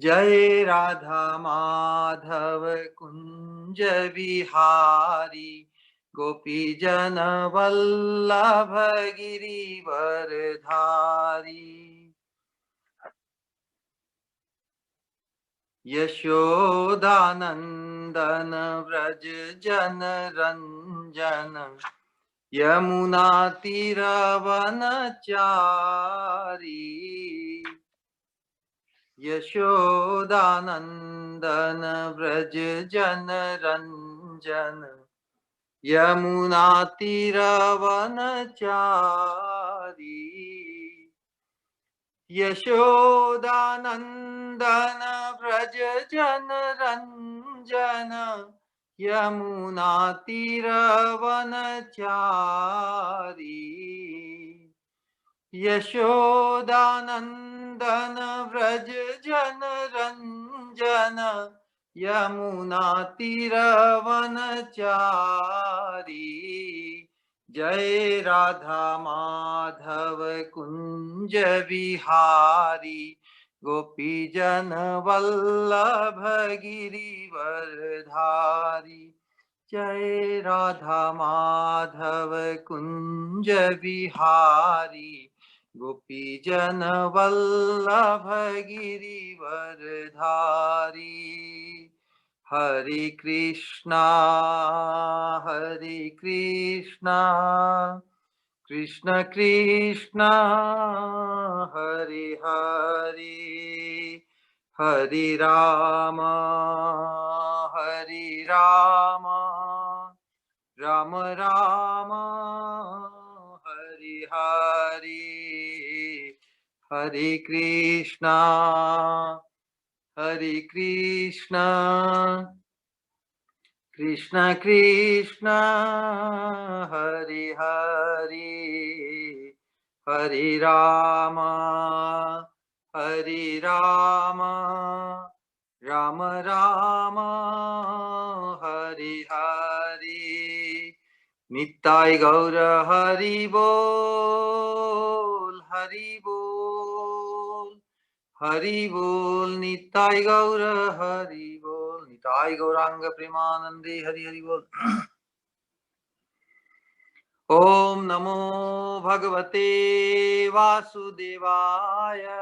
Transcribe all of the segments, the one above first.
Jai Radha Madhav Kunj Vihari Gopi Jana Vallabha Giri Vardhari Yashodanandana Vraj Jana Ranjana Yamuna Tiravanachari Yashodanandana Vraj Jana Ranjana Yamuna Tiravanachari Yashodanandana Vraj Jana Ranjana Yamuna Tiravanachari Yashodanandana Vraj Jana Ranjana Yamuna Tiravanachari Jai Radha Madhav Kunja Vihari Gopi Jana Vallabha Giri Vardhari Jai Radha Madhav Kunja Vihari Gopi Jana Vallabha Giri Vardhari Hare Krishna Krishna Krishna Hare Hare Hare Rama Rama Rama Hare Hare Hare Krishna Krishna Krishna Hare Hare Hare Rama Rama Rama Hare Hare Nittai Gaura Hari Bol Hari Bol Nittai Gaura Hari Bol Nittai Gauranga Premanande Hari Hari Bol Om Namo Bhagavate Vasudevaya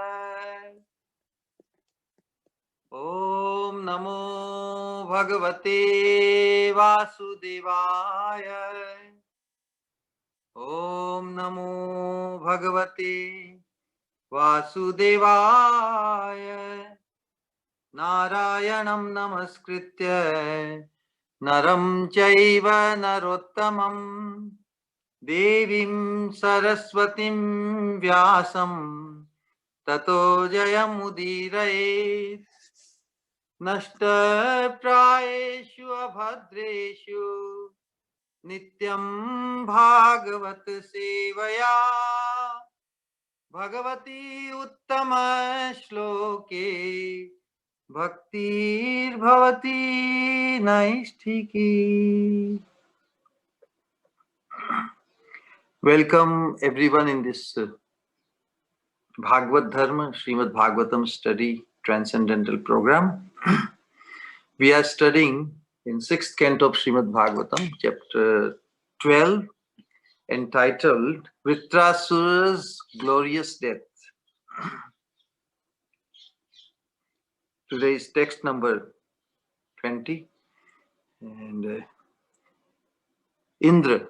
Om Namo Bhagavate Vasudevaya Om Namo Bhagavate Vasudevaya Narayanam Namaskritya Naram Chaiva Narottamam Devim Saraswatim Vyasam Tato Jayamudiraye Nashta Prayeshu Abhadreshu Nityam Bhagavat Sevaya Bhagavati Uttama Shloke Bhaktir Bhavati Naisthiki. Welcome everyone in this Bhagavad Dharma, Srimad Bhagavatam study transcendental program. We are studying in 6th canto of Srimad Bhagavatam, chapter 12, entitled Vritrasura's Glorious Death. Today is text number 20, and Indra,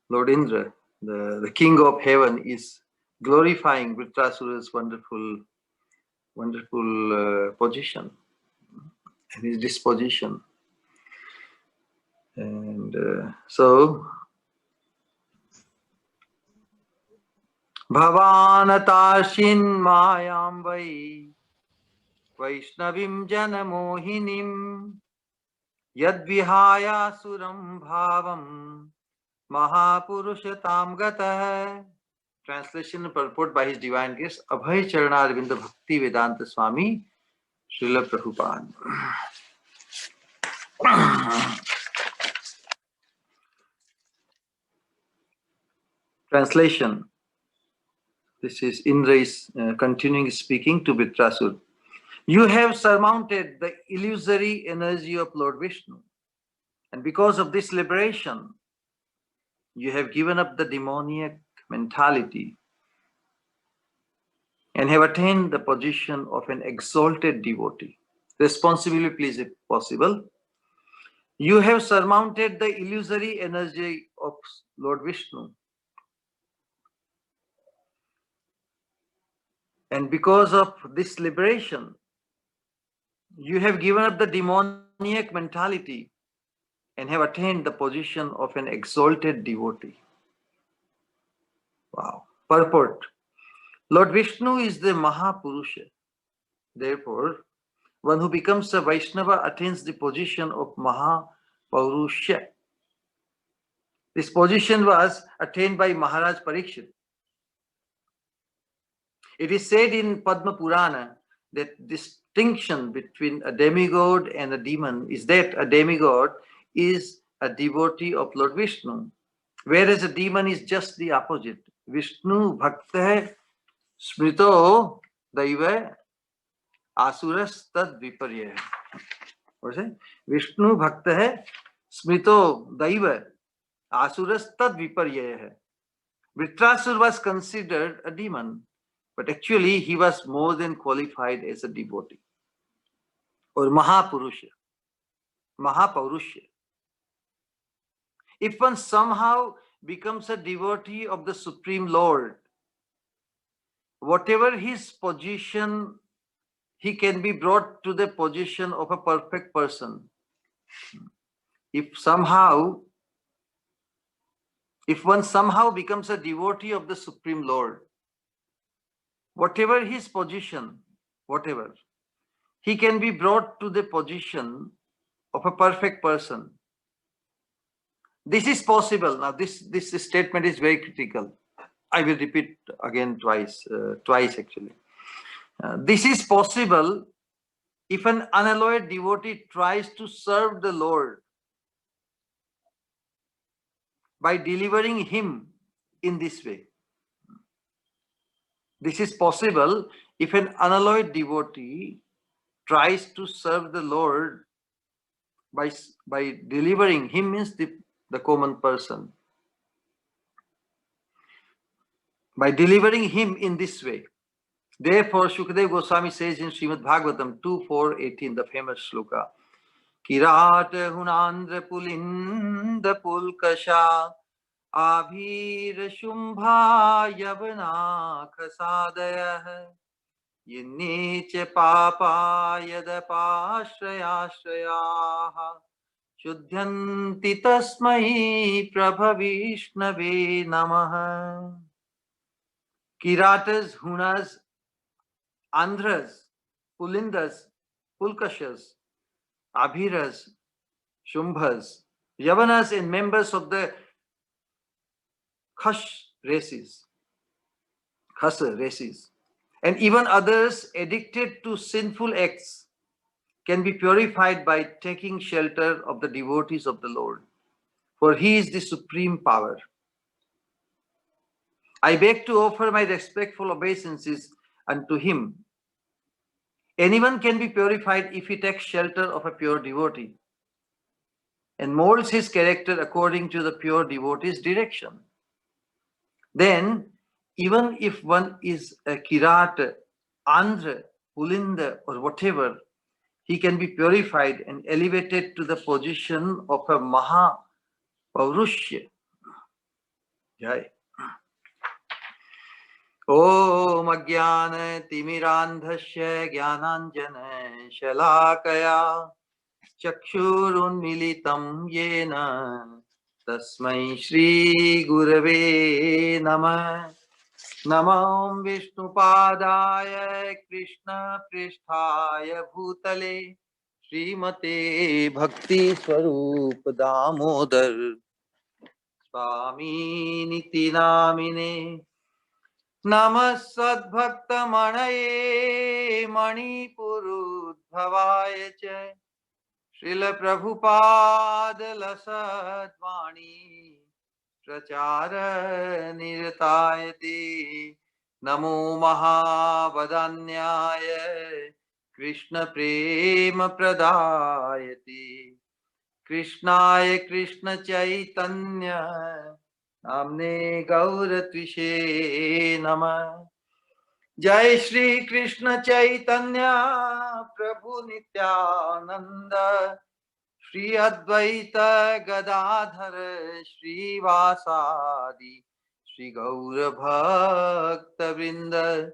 Lord Indra, the king of heaven, is glorifying Vritrasura's wonderful position and his disposition. And so, Bhavanatashin Mayam Vai Vaishnavim Janamohinim Yadvihaya Suram Bhavam Mahapurushatam Gatah. Translation and purport by His Divine Grace Abhay Charanarvinda Bhaktivedanta Swami Srila Prabhupada. Translation. This is Indra is continuing speaking to Vritrasura. You have surmounted the illusory energy of Lord Vishnu. And because of this liberation, you have given up the demoniac mentality and have attained the position of an exalted devotee. Responsibly, please, if possible. You have surmounted the illusory energy of Lord Vishnu. And because of this liberation, you have given up the demoniac mentality and have attained the position of an exalted devotee. Wow. Purport. Lord Vishnu is the Mahapurusha. Therefore, one who becomes a Vaishnava attains the position of Mahapurusha. This position was attained by Maharaj Parikshit. It is said in Padma Purana that distinction between a demigod and a demon is that a demigod is a devotee of Lord Vishnu, whereas a demon is just the opposite. Vishnu Bhakta Smrito Daiva Asuras Tad Viparya. What is it? Vishnu Bhakta Smrito Daiva Asuras Tad Viparya. Vritrasur was considered a demon, but actually he was more than qualified as a devotee or Mahapurusha. Mahapurusha. If one somehow becomes a devotee of the Supreme Lord, whatever his position, he can be brought to the position of a perfect person. If one somehow becomes a devotee of the Supreme Lord, whatever his position, whatever, he can be brought to the position of a perfect person. This is possible. Now, this statement is very critical. I will repeat again twice actually. This is possible if an unalloyed devotee tries to serve the Lord by delivering him in this way. This is possible if an unalloyed devotee tries to serve the Lord by delivering him, means the common person, by delivering him in this way. Therefore, Shukadeva Goswami says in Srimad Bhagavatam 2.4.18, the famous shloka, Kirat hunandra pulinda pulkasha abhir shumbha yavana khasadayah yinniche papa yadapashrayashrayah Shuddhanti tasmai prabhavishnave namaha. Kiratas, Hunas, Andhras, Pulindas, Pulkashas, Abhiras, Shumbhas, Yavanas, and members of the Khasa races, and even others addicted to sinful acts can be purified by taking shelter of the devotees of the Lord, for he is the supreme power. I beg to offer my respectful obeisances unto him. Anyone can be purified if he takes shelter of a pure devotee and molds his character according to the pure devotee's direction. Then, even if one is a Kirata, Andhra, Pulinda, or whatever, he can be purified and elevated to the position of a Mahapaurusha. Jai. Om Ajnana Timirandhasya Jnananjana Shalakaya Chakshurunmilitam Yena Tasmai Shri Gurave Namah. Namam Vishnupadaya Krishna Pristhaya Bhutale Srimate Bhakti Swarup Damodar Swami Niti Namine Namah Sadbhakta Manaye Manipurudbhavaya Cha Srila Prabhupada Lasadvani Prachara Niratayati Namo Mahavadanyaya Krishna Prema Pradayate Krishnaya Krishna Chaitanya Namne Gauratvishe Namah. Jai Shri Krishna Chaitanya Prabhu Nityananda Shri Advaita Gadadhar Shri Vasadi Shri Gaura Bhakta Vrinda.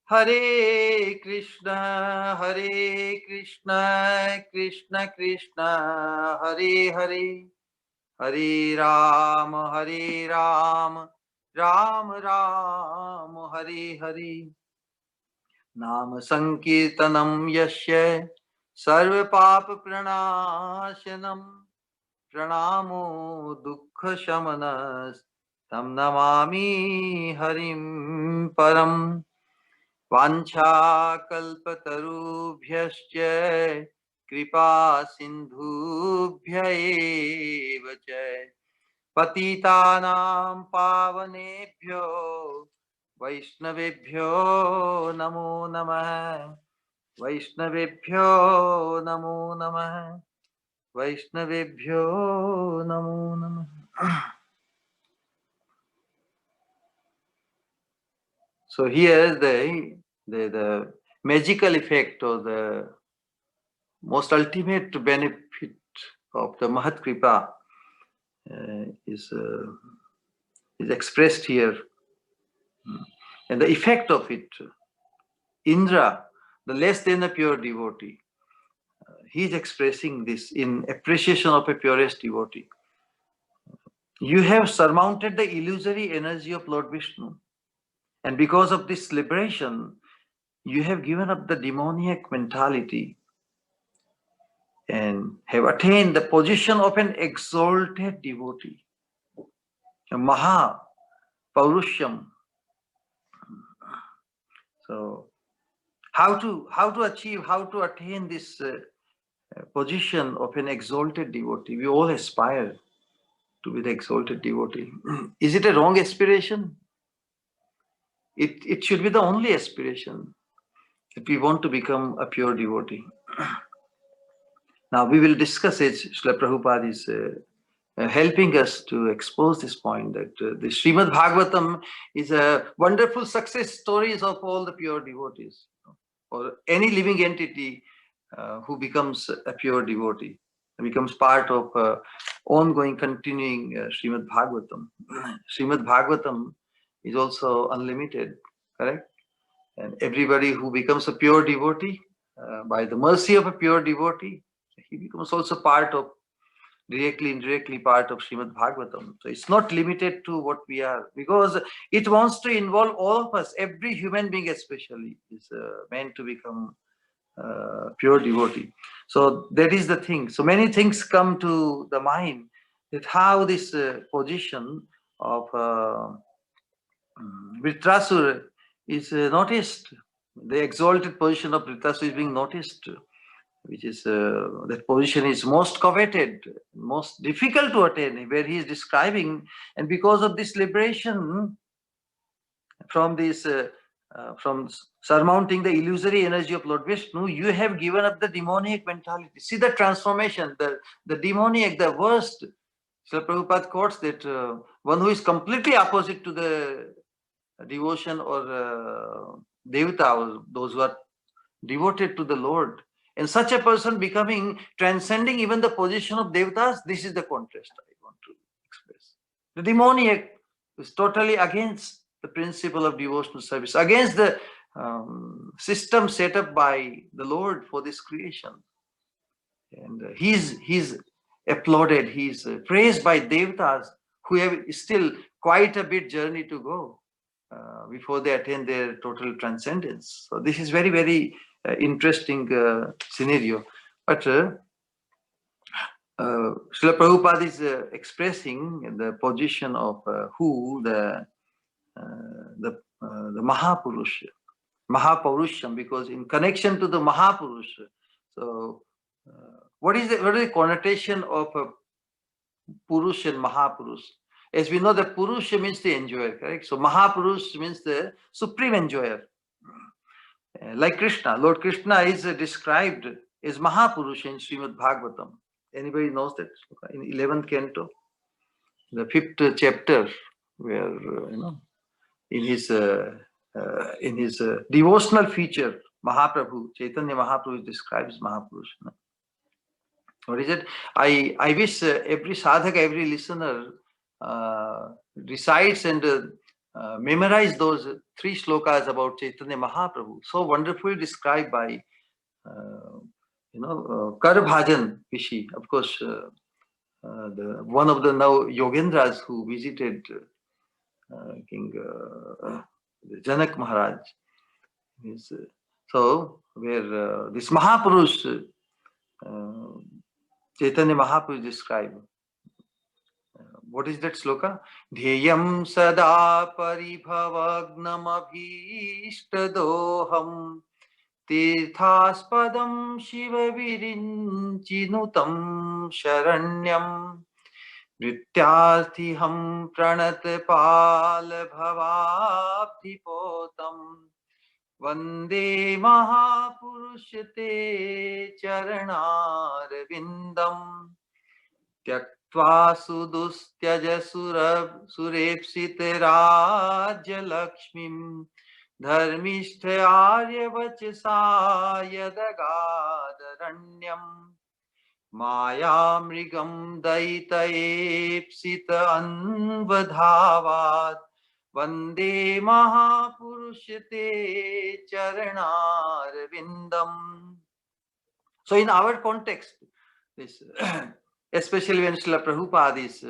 Hare Krishna Krishna Krishna Hare Hare Hare Ram Ram Ram Hare Hare. Nama Sankirtanam Yasya Sarva Papa Pranashanam Pranamo Dukkha Shamanas Tam Namami Harim Param. Vancha kalpatarubhyascha kripa sindhubhya eva cha patitanam pavanebhyo vaishnavebhyo namo namah. Vaishnavebhyo namo namah. Vaishnavebhyo namo namah. So here the magical effect or the most ultimate benefit of the Mahat Kripa is expressed here. And the effect of it, Indra, the less than a pure devotee, he is expressing this in appreciation of a purest devotee. You have surmounted the illusory energy of Lord Vishnu. And because of this liberation, you have given up the demoniac mentality and have attained the position of an exalted devotee, a Maha Paurushyam. So, how to achieve, how to attain this position of an exalted devotee? We all aspire to be the exalted devotee. Is it a wrong aspiration? It should be the only aspiration if we want to become a pure devotee. Now we will discuss it. Srila Prabhupada is helping us to expose this point that the Srimad Bhagavatam is a wonderful success stories of all the pure devotees, or any living entity who becomes a pure devotee, becomes part of ongoing, continuing Srimad Bhagavatam. Srimad Bhagavatam is also unlimited, correct? And everybody who becomes a pure devotee, by the mercy of a pure devotee, he becomes also part of, directly, indirectly part of Srimad Bhagavatam. So it's not limited to what we are, because it wants to involve all of us. Every human being especially is meant to become pure devotee. So that is the thing. So many things come to the mind, that how this position of Vritrasura is noticed. The exalted position of Vritrasura is being noticed, which is that position is most coveted, most difficult to attain, where he is describing. And because of this liberation from this, from surmounting the illusory energy of Lord Vishnu, you have given up the demoniac mentality. See the transformation, the demoniac, the worst. So Prabhupada quotes that one who is completely opposite to the devotion or devata, or those who are devoted to the Lord, and such a person becoming, transcending even the position of devatas. This is the contrast I want to express. The demoniac is totally against the principle of devotional service, against the system set up by the Lord for this creation. And he's applauded, he's praised by devatas who have still quite a bit journey to go before they attain their total transcendence. So this is very, very interesting scenario. But Srila Prabhupada is expressing the position of who the Mahapurusha, Mahapaurusham, because in connection to the Mahapurusha. So what is the connotation of Purush and Mahapurush? As we know, the Purusha means the enjoyer, correct? So Mahapurush means the supreme enjoyer. Like Krishna, Lord Krishna is described as Mahapurusha in Srimad Bhagavatam. Anybody knows that? In 11th canto, the 5th chapter, where in his devotional feature, Mahaprabhu, Chaitanya Mahaprabhu is described as Mahapurusha. What is it? I wish every sadhaka, every listener recites and memorize those 3 shlokas about Chaitanya Mahaprabhu, so wonderfully described by Karbhajan Rishi, of course, one of the now Yogendras who visited King Janak Maharaj. So where this Mahapurush, Chaitanya Mahaprabhu described. What is that sloka? Dhyayam sada paribhavagnam abhishtadoham tirthaspadam shiva virinchinutam sharanyam nrityarthiham pranatpal bhavabdhipotam vande mahapurushate charanarvindam त्यक्त्वा सुदुस्त्यज सुरेप्सित राज्य लक्ष्मीं धर्मिष्ठ आर्यवचसा यदगादरण्यं मायामृगं दयितयेप्सित अन्वधावात् वन्दे महापुरुषते चरणारविन्दम्. So in our context, this especially when Srila Prabhupada is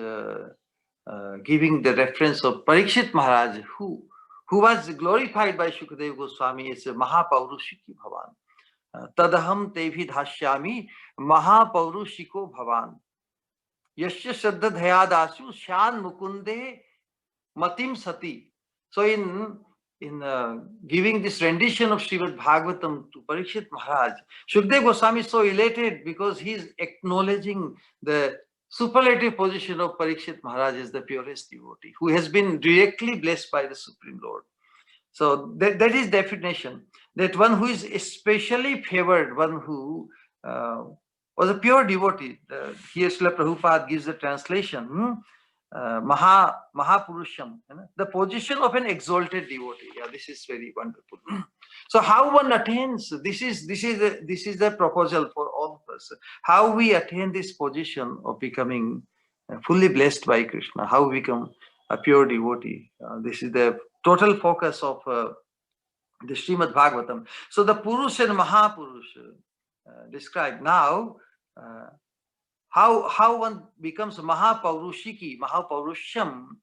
giving the reference of Parikshit Maharaj, who was glorified by Shukadeva Goswami as a Mahapaurushiki Bhavan. Tadaham tevi dhashyami Mahapaurushiko Bhavan. Yashya Shraddha Dhayadasu Shan Mukunde Matim Sati. So in giving this rendition of Srimad Bhagavatam to Parikshit Maharaj, Shukadeva Goswami is so elated because he is acknowledging the superlative position of Parikshit Maharaj as the purest devotee, who has been directly blessed by the Supreme Lord. So that is definition, that one who is especially favored, one who was a pure devotee. Here Srila Prabhupada gives the translation. Mahapurusham, the position of an exalted devotee. Yeah, this is very wonderful. So how one attains, this is the proposal for all of us. How we attain this position of becoming fully blessed by Krishna, how we become a pure devotee. This is the total focus of the Srimad Bhagavatam. So the Purush and Mahapurush described. Now, how one becomes Mahapaurushiki, Mahapaurusham,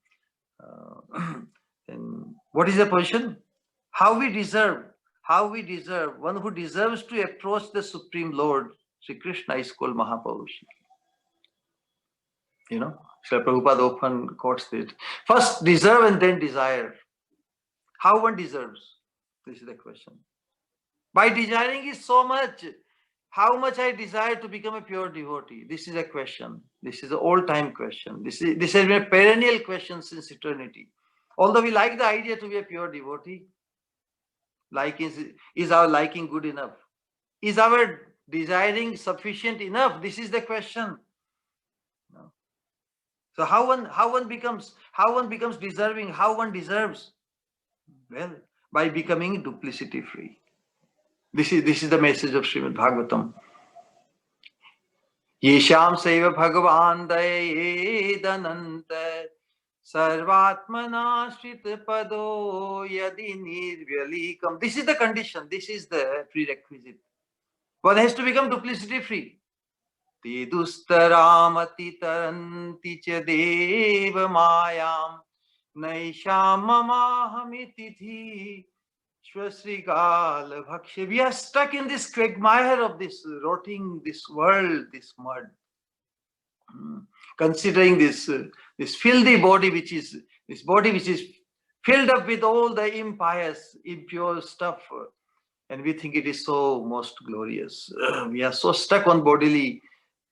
and what is the position? How we deserve, one who deserves to approach the Supreme Lord, Sri Krishna, is called Mahapaurushiki. Srila Prabhupada often quotes it. First deserve and then desire. How one deserves? This is the question. By desiring is so much. How much I desire to become a pure devotee? This is a question. This is an old-time question. This has been a perennial question since eternity. Although we like the idea to be a pure devotee, is our liking good enough? Is our desiring sufficient enough? This is the question. No. So how one becomes deserving? How one deserves? Well, by becoming duplicity free. This is the message of Srimad Bhagavatam. Yesham saiva bhagavan dayedananta sarvatmana shrita pado yadi nirvyalikam. This is the condition. This is the prerequisite. One has to become duplicity free. Te dustaramati taranti cha deva mayam naisham mamahamiti thi. We are stuck in this quagmire of this rotting, this world, this mud. Considering this filthy body, which is filled up with all the impious, impure stuff, and we think it is so most glorious. We are so stuck on bodily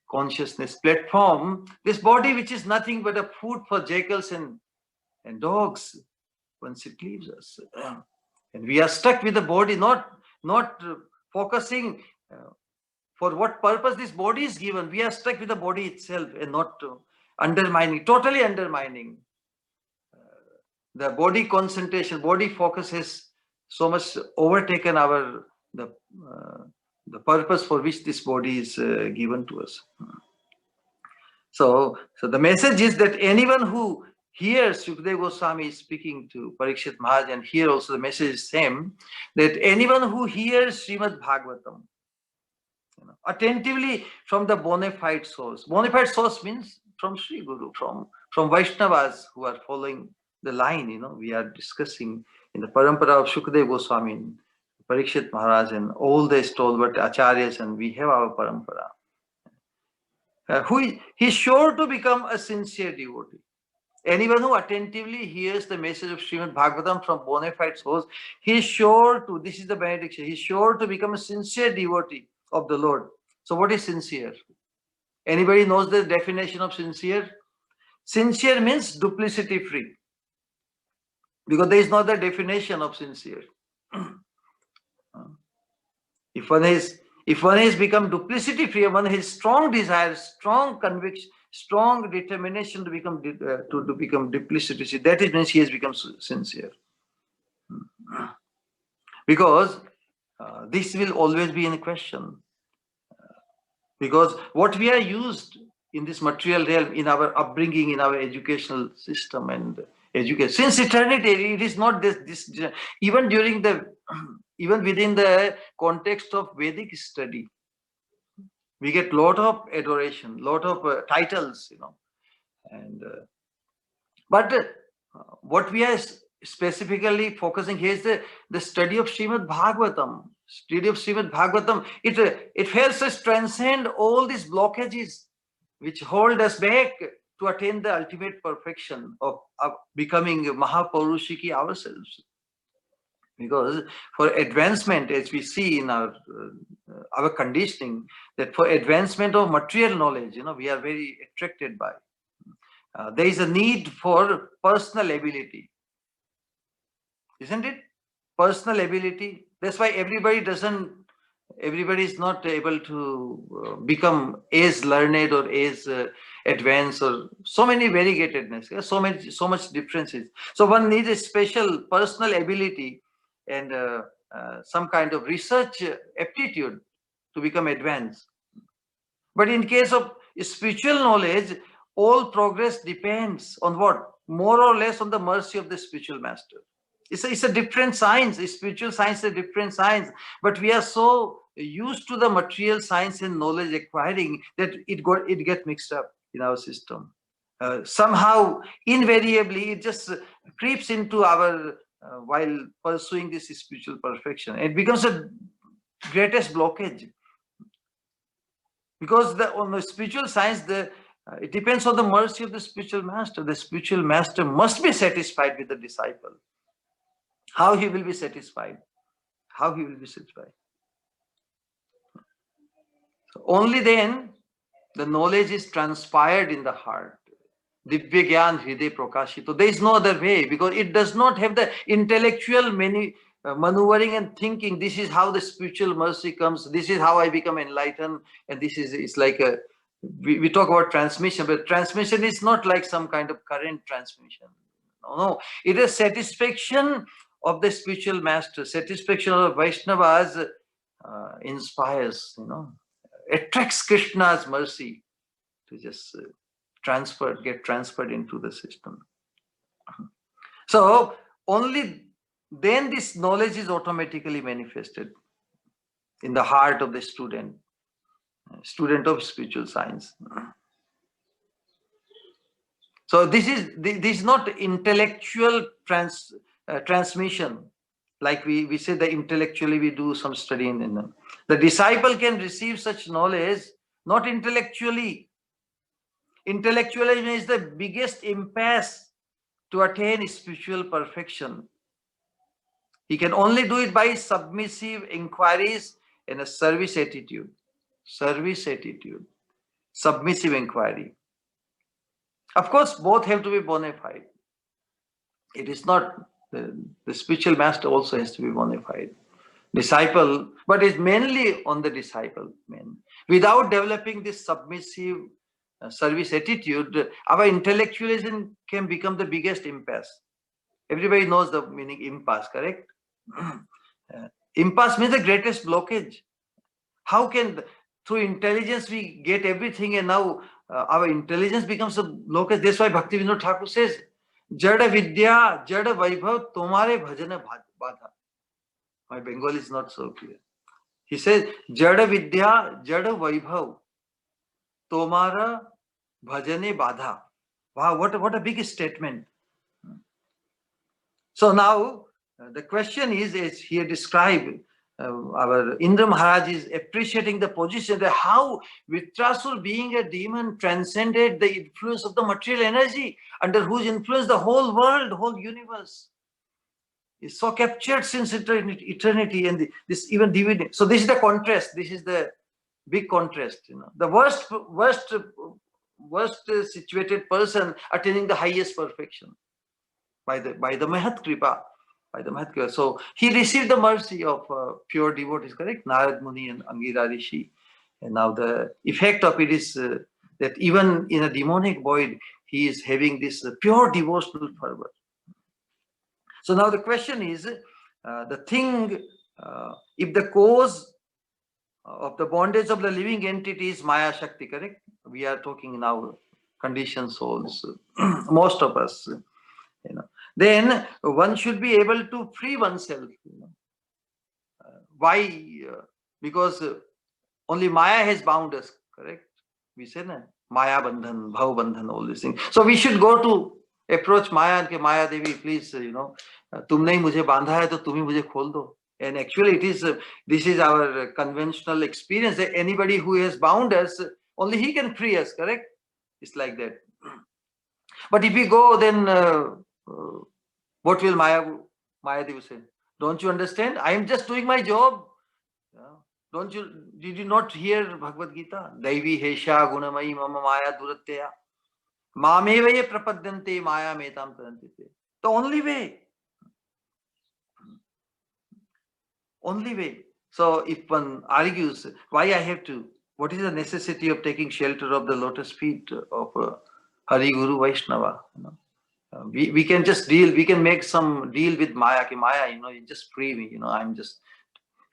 consciousness platform. This body, which is nothing but a food for jackals and dogs, once it leaves us. And we are stuck with the body, not not focusing for what purpose this body is given. We are stuck with the body itself and not totally undermining. The body concentration, body focus has so much overtaken the purpose for which this body is given to us. So the message is that anyone who hears Sukadeva Goswami speaking to Parikshit Maharaj, and here also the message is same, that anyone who hears Srimad Bhagavatam, attentively from the bona fide source. Bona fide source means from Sri Guru, from Vaishnavas who are following the line, we are discussing in the parampara of Sukadeva Goswami, Parikshit Maharaj, and all the stalwart acharyas, and we have our parampara. He's sure to become a sincere devotee. Anyone who attentively hears the message of Srimad Bhagavatam from bona fide source, he's sure to, this is the benediction, he's sure to become a sincere devotee of the Lord. So what is sincere? Anybody knows the definition of sincere? Sincere means duplicity free. Because there is no other definition of sincere. If one has become duplicity free, one has strong desire, strong conviction, strong determination to become duplicity free, that means he has become sincere. Because this will always be in question. Because what we are used in this material realm, in our upbringing, in our educational system and education, since eternity, it is not this even within the context of Vedic study, we get lot of adoration, lot of titles, and but what we are specifically focusing here is the study of Srimad Bhagavatam. Study of Srimad Bhagavatam, it helps us transcend all these blockages which hold us back to attain the ultimate perfection of becoming Mahapurushiki ourselves. Because for advancement, as we see in our conditioning, that for advancement of material knowledge, we are very attracted by. There is a need for personal ability, isn't it? Personal ability. That's why everybody is not able to become as learned or as advanced, or so many variegatedness, so much differences. So one needs a special personal ability and some kind of research aptitude to become advanced. But in case of spiritual knowledge, all progress depends on what? More or less on the mercy of the spiritual master. It's a different science. Spiritual science is a different science. But we are so used to the material science and knowledge acquiring that it gets mixed up in our system. Somehow, invariably, it just creeps into our while pursuing this spiritual perfection. It becomes a greatest blockage. Because on the spiritual science, it depends on the mercy of the spiritual master. The spiritual master must be satisfied with the disciple. How he will be satisfied? How he will be satisfied? So only then the knowledge is transpired in the heart. Divya Gyan Hriday Prakashito. There is no other way, because it does not have the intellectual maneuvering and thinking. This is how the spiritual mercy comes. This is how I become enlightened. And it's like we talk about transmission, but transmission is not like some kind of current transmission. No. It is satisfaction of the spiritual master, satisfaction of Vaishnavas inspires, attracts Krishna's mercy to just get transferred into the system. So only then this knowledge is automatically manifested in the heart of the student of spiritual science. So this is not intellectual transmission, like we say that intellectually we do some study in them. The disciple can receive such knowledge not intellectually. Intellectualism is the biggest impasse to attain spiritual perfection. He can only do it by submissive inquiries and a service attitude. Submissive inquiry. Of course, both have to be bona fide. It is not, the spiritual master also has to be bona fide. disciple, but it's mainly on the disciple. Without developing this submissive service attitude, our intellectualism can become the biggest impasse. Everybody knows the meaning impasse, correct? Impasse means the greatest blockage. How can, through intelligence, we get everything, and now our intelligence becomes a blockage? That's why Bhaktivedanta Thakur says, Jada Vidya, Jada Vaibhav, Tomare Bhajana Badha. My Bengali is not so clear. He says, Jada Vidya, Jada Vaibhav, Tomara Bhajane Badha. Wow, what a big statement. So now the question is, as here described, our Indra Maharaj is appreciating the position that how Vitrasur, being a demon, transcended the influence of the material energy, under whose influence the whole world, the whole universe is so captured since eternity, and this even dividend. So this is the contrast. This is the big contrast. The worst situated person attaining the highest perfection by the Mahat Kripa. So he received the mercy of pure devotees, correct? Narad Muni and Angira Rishi. And now the effect of it is that even in a demonic void, he is having this pure devotional fervor. So now the question is, the thing, if the cause of the bondage of the living entity is Maya Shakti, correct? We are talking now conditioned souls, most of us, then one should be able to free oneself. Why? Because only Maya has bound us, correct? We say that Maya Bandhan, Bhav Bandhan, all these things. So we should go to approach Maya and say, Maya Devi, please, तुमने ही मुझे बांधा है तो तुम ही मुझे खोल दो. And actually it is, this is our conventional experience, that anybody who has bound us, only he can free us, correct? It's like that. But if we go, then what will Maya Devi say? Don't you understand? I am just doing my job. Did you not hear Bhagavad Gita? Daivi Hesha Gunamai Mama Maya Duratya Mamevaya Prapadyante Maya Metam Tarantite. The only way. Only way. So if one argues, why I have to, what is the necessity of taking shelter of the lotus feet of Hari Guru Vaishnava? We can just deal, we can make some deal with Maya. Maya, you just free me,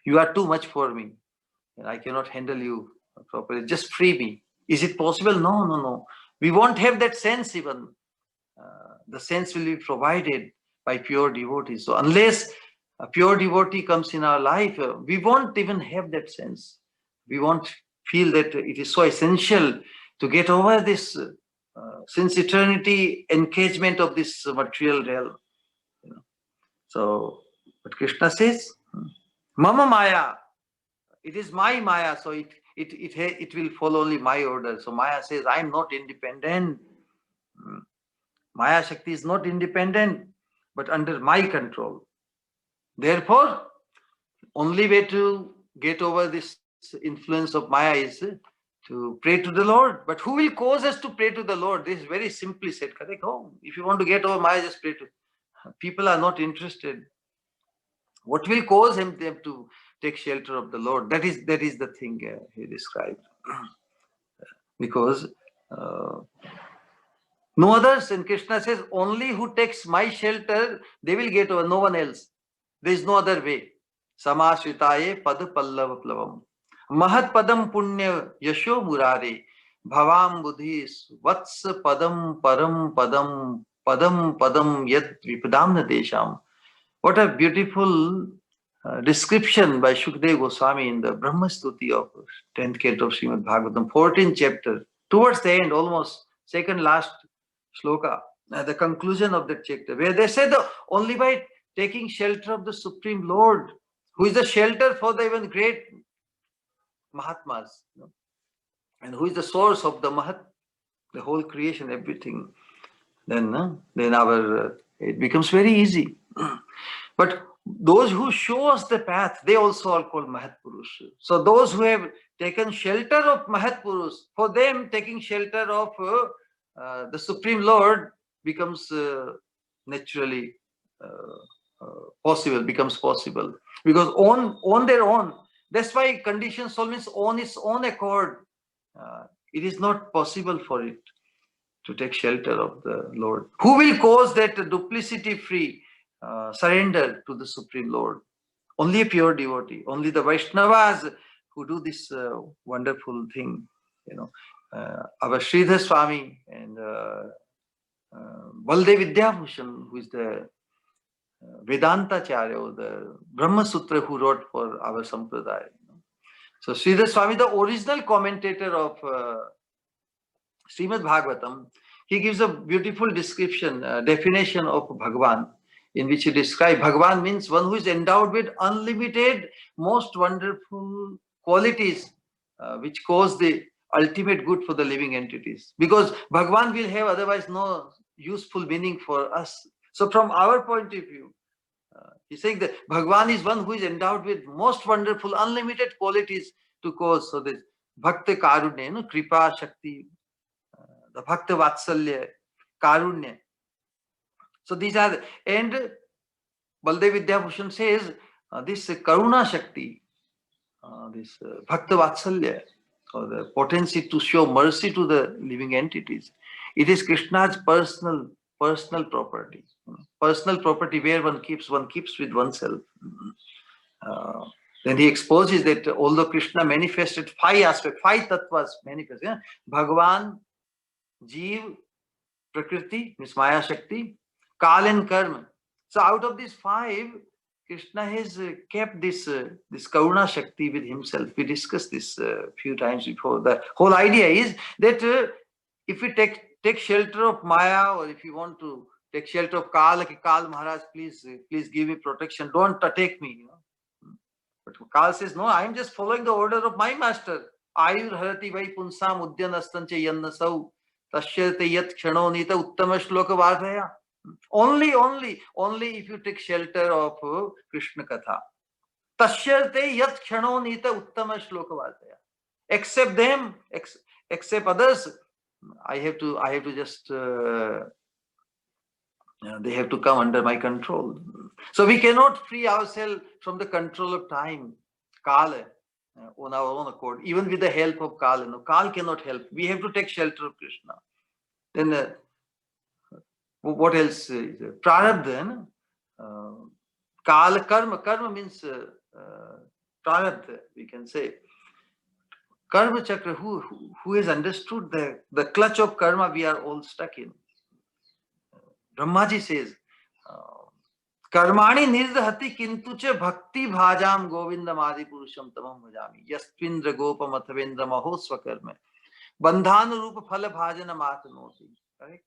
you are too much for me. I cannot handle you properly. Just free me. Is it possible? No. We won't have that sense even. The sense will be provided by pure devotees. So unless a pure devotee comes in our life, we won't even have that sense. We won't feel that it is so essential to get over this since eternity engagement of this material realm. So, but Krishna says, Mama Maya, it is my Maya, so it will follow only my order. So Maya says, I am not independent. Maya Shakti is not independent, but under my control. Therefore, only way to get over this influence of Maya is to pray to the Lord. But who will cause us to pray to the Lord? This is very simply said, correct? Oh, if you want to get over Maya, just pray to. People are not interested. What will cause them to take shelter of the Lord? That is the thing he described. Because no others, and Krishna says, only who takes my shelter, they will get over, no one else. There is no other way. Samashritaye pad pallav plavam. Mahat padam punya yasho murare. Bhavam buddhis vats padam param padam padam padam yad vipadamna desham. What a beautiful description by Shukdev Goswami in the Brahma Stuti of 10th canto of Srimad Bhagavatam, 14th chapter, towards the end, almost second last shloka, the conclusion of that chapter, where they said only by taking shelter of the Supreme Lord, who is the shelter for the even great Mahatmas, and who is the source of the Mahat, the whole creation, everything, then our it becomes very easy. But those who show us the path, they also are called Mahat Purush. So those who have taken shelter of Mahat Purush, for them taking shelter of the Supreme Lord becomes naturally possible, becomes possible. Because on their own, that's why conditioned soul means on its own accord, it is not possible for it to take shelter of the Lord. Who will cause that duplicity-free surrender to the Supreme Lord? Only a pure devotee, only the Vaishnavas who do this wonderful thing. Our Sridhar Swami and Bhaktivedanta, who is the Vedanta Charya, or the Brahma Sutra, who wrote for our Sampradaya. So Sridhar Swami, the original commentator of Srimad Bhagavatam, he gives a beautiful description, definition of Bhagavan, in which he describes Bhagavan means one who is endowed with unlimited, most wonderful qualities, which cause the ultimate good for the living entities. Because Bhagavan will have otherwise no useful meaning for us. So from our point of view, he's saying that Bhagavan is one who is endowed with most wonderful, unlimited qualities to cause. So this Bhakta Karunya, Kripa Shakti, the Bhakta Vatsalya, Karunya. So these are, and Baldev Vidyabhushan says this Karuna Shakti, this Bhakta Vatsalya, or the potency to show mercy to the living entities. It is Krishna's personal property. Personal property where one keeps with oneself. Then he exposes that although Krishna manifested 5 aspects, 5 tattvas manifest. Bhagavan, Jeev, Prakriti, means Maya Shakti, Kal and Karma. So out of these 5, Krishna has kept this Karuna Shakti with himself. We discussed this a few times before. The whole idea is that if we take shelter of Maya, or if you want to take shelter of Kal, like Kal Maharaj, please give me protection. Don't take me. But Kal says, no, I am just following the order of my master. Ayur harati vai punsam udyanastance yannasau tashyate yat kshanonita uttama shloka vardhaya. Only if you take shelter of Krishna Katha. Tashyate yat kshanonita uttama shloka vardhaya. Except them, except others, I have to just they have to come under my control. So we cannot free ourselves from the control of time, Kala, on our own accord, even with the help of Kala. No, Kala cannot help. We have to take shelter of Krishna. Then what else? Prarabdha, Kala, karma means prarabdha, we can say. Karma chakra, who has understood the clutch of karma we are all stuck in. Brahmaji says, Karmani nirdhati kintuche bhakti bhajam govindam adi purusham tamam bhajami yastvindra gopam athavendra mahosva karma bandhanu rupa phala bhajana matanoti. Correct?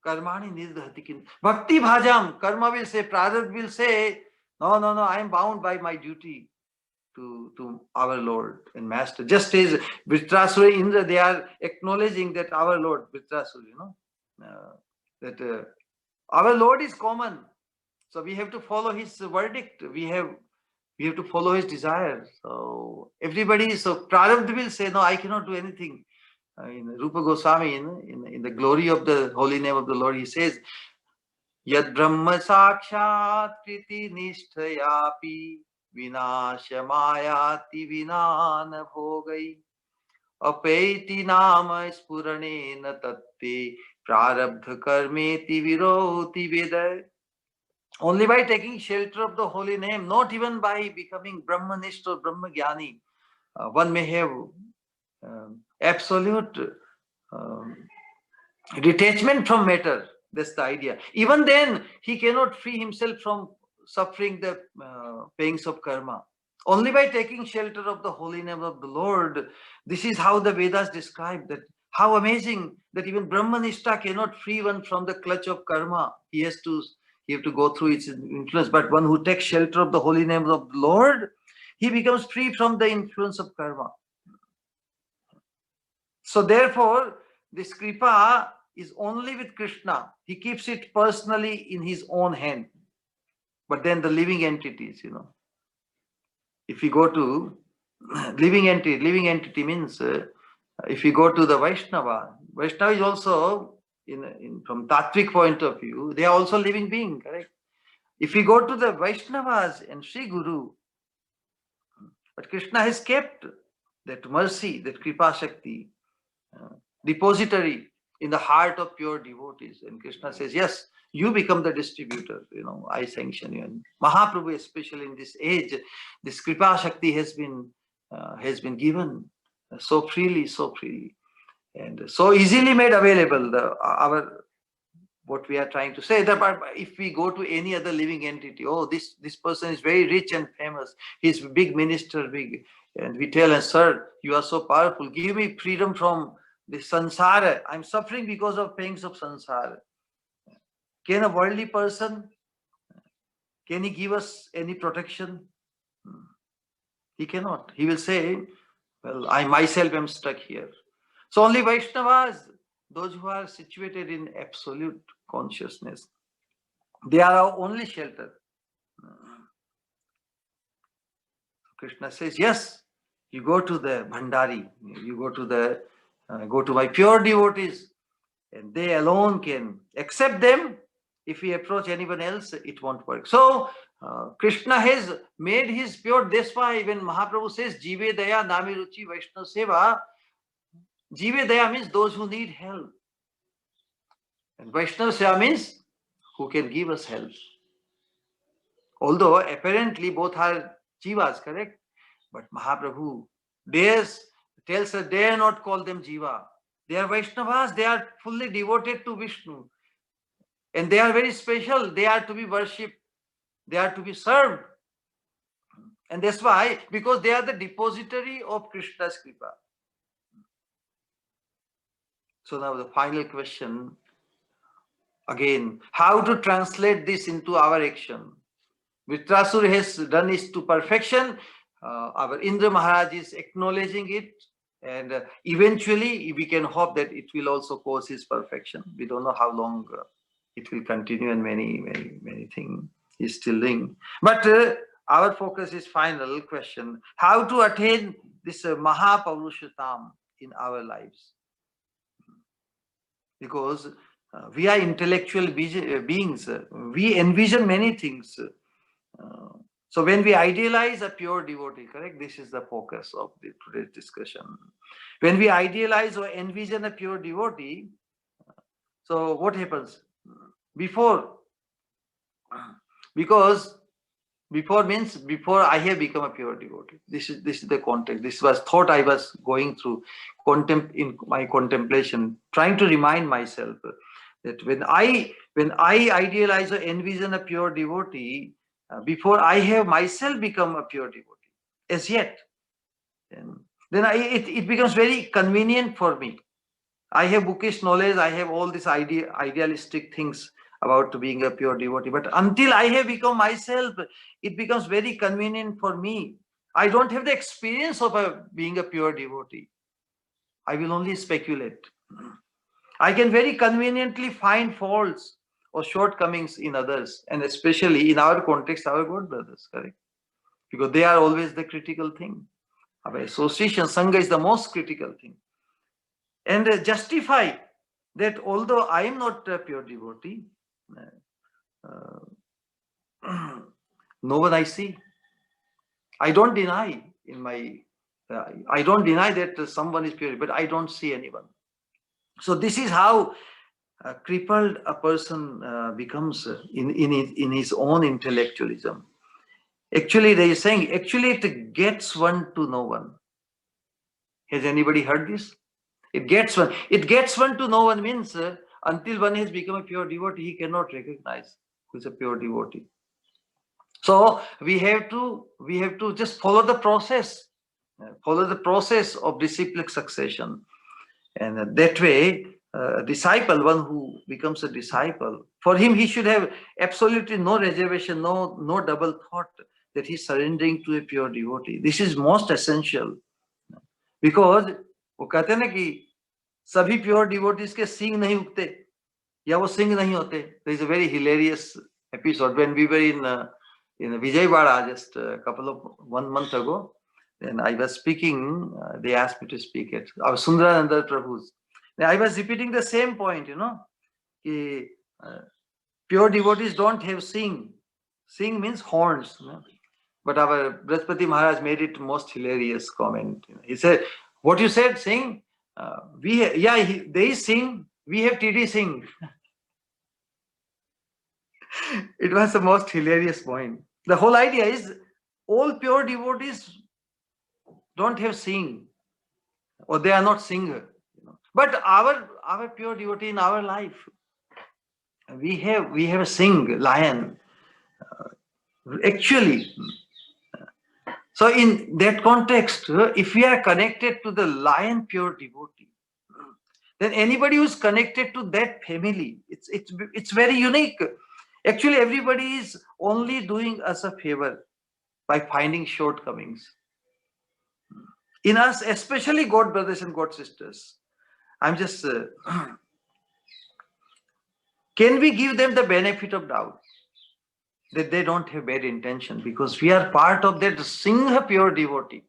Karmani nirdhati kintuche bhakti bhajam, karma will say, Prarabdha will say, no, I am bound by my duty to our Lord and Master. Just as Vritrasura, Indra, they are acknowledging that our Lord, Vritrasura, that our Lord is common. So we have to follow his verdict. We have to follow his desire. So everybody, so Prarabdha will say, no, I cannot do anything. In Rupa Goswami, in the glory of the holy name of the Lord, he says, Yad Brahma Sakshat Kriti Nishtayapi Vinashamayati Vinana Bhogai Apaiti Nama Spuranena Tatte Prarabdha Karmeti Viroti Vedai. Only by taking shelter of the holy name, not even by becoming Brahmanist or Brahmagyani, one may have absolute detachment from matter. That's the idea. Even then, he cannot free himself from suffering the pangs of karma. Only by taking shelter of the holy name of the Lord. This is how the Vedas describe that. How amazing that even Brahmanishta cannot free one from the clutch of karma. He have to go through its influence. But one who takes shelter of the holy name of the Lord, he becomes free from the influence of karma. So therefore, this kripa is only with Krishna. He keeps it personally in his own hand. But then the living entities, if we go to living entity means if we go to the Vaishnava is also from Tattvic point of view, they are also living being, correct? If we go to the Vaishnavas and Sri Guru, but Krishna has kept that mercy, that Kripa Shakti, depository in the heart of pure devotees. And Krishna says, yes, you become the distributor, I sanction you. And Mahaprabhu, especially in this age, this Kripa Shakti has been given so freely, and so easily made available. What we are trying to say, that if we go to any other living entity, oh, this person is very rich and famous, he's a big minister, and we tell him, sir, you are so powerful, give me freedom from the sansara, I'm suffering because of pangs of sansara. Can a worldly person, can he give us any protection? He cannot. He will say, well, I myself am stuck here. So only Vaishnavas, those who are situated in absolute consciousness, they are our only shelter. Krishna says, yes, you go to the Bhandari, you go to my pure devotees, and they alone can accept them. If we approach anyone else, it won't work. So Krishna has made his pure. That's why when Mahaprabhu says, Jive Daya Nami Ruchi Vaishnava Seva, Jive Daya means those who need help. And Vaishnava Seva means who can give us help. Although apparently both are Jivas, correct? But Mahaprabhu tells us, dare not call them Jiva. They are Vaishnavas, they are fully devoted to Vishnu. And they are very special. They are to be worshipped. They are to be served. And that's why, because they are the depository of Krishna's Kripa. So now the final question, again, how to translate this into our action? Vitrasur has done it to perfection. Our Indra Maharaj is acknowledging it. And eventually, we can hope that it will also cause his perfection. We don't know how long it will continue, and many things is still doing. But our focus is final question: how to attain this Mahapavrushyatam in our lives? Because we are intellectual beings. We envision many things. So when we idealize a pure devotee, correct? This is the focus of today's discussion. When we idealize or envision a pure devotee, so what happens? Before means before I have become a pure devotee. This is the context. This was thought I was going through in my contemplation, trying to remind myself that when I idealize or envision a pure devotee, before I have myself become a pure devotee, as yet, then it becomes very convenient for me. I have bookish knowledge, I have all these idealistic things about being a pure devotee, but until I have become myself, it becomes very convenient for me. I don't have the experience of being a pure devotee. I will only speculate. I can very conveniently find faults or shortcomings in others, and especially in our context, our God brothers, correct? Because they are always the critical thing. Our association, Sangha, is the most critical thing. And justify that although I am not a pure devotee, no one I see. I don't deny I don't deny that someone is pure, but I don't see anyone. So this is how crippled a person becomes in his own intellectualism. Actually, they are saying, it gets one to no one. Has anybody heard this? It gets one to no one means until one has become a pure devotee, he cannot recognize who is a pure devotee. So we have to just follow the process of disciplic succession, and that way, a disciple, one who becomes a disciple, for him he should have absolutely no reservation, no double thought that he's surrendering to a pure devotee. This is most essential, because वो कहते हैं ना कि सभी pure devotees के सींग नहीं उगते या वो सिंह नहीं होते. There is a very hilarious episode when we were in Vijayawada just one month ago. Then I was speaking. They asked me to speak at our Sundarananda Prabhu's. I was repeating the same point. Pure devotees don't have sing. Sing means horns. But our Brihaspati Maharaj made it most hilarious comment. He said, "What you said, sing? They sing. We have TD sing." It was the most hilarious point. The whole idea is all pure devotees don't have sing, or they are not singer. But our pure devotee in our life, we have a sing lion. Actually, so in that context, if we are connected to the lion pure devotee, then anybody who's connected to that family, it's very unique. Actually, everybody is only doing us a favor by finding shortcomings in us, especially God brothers and God sisters. I'm just can we give them the benefit of doubt that they don't have bad intention, because we are part of that Singha pure devotee?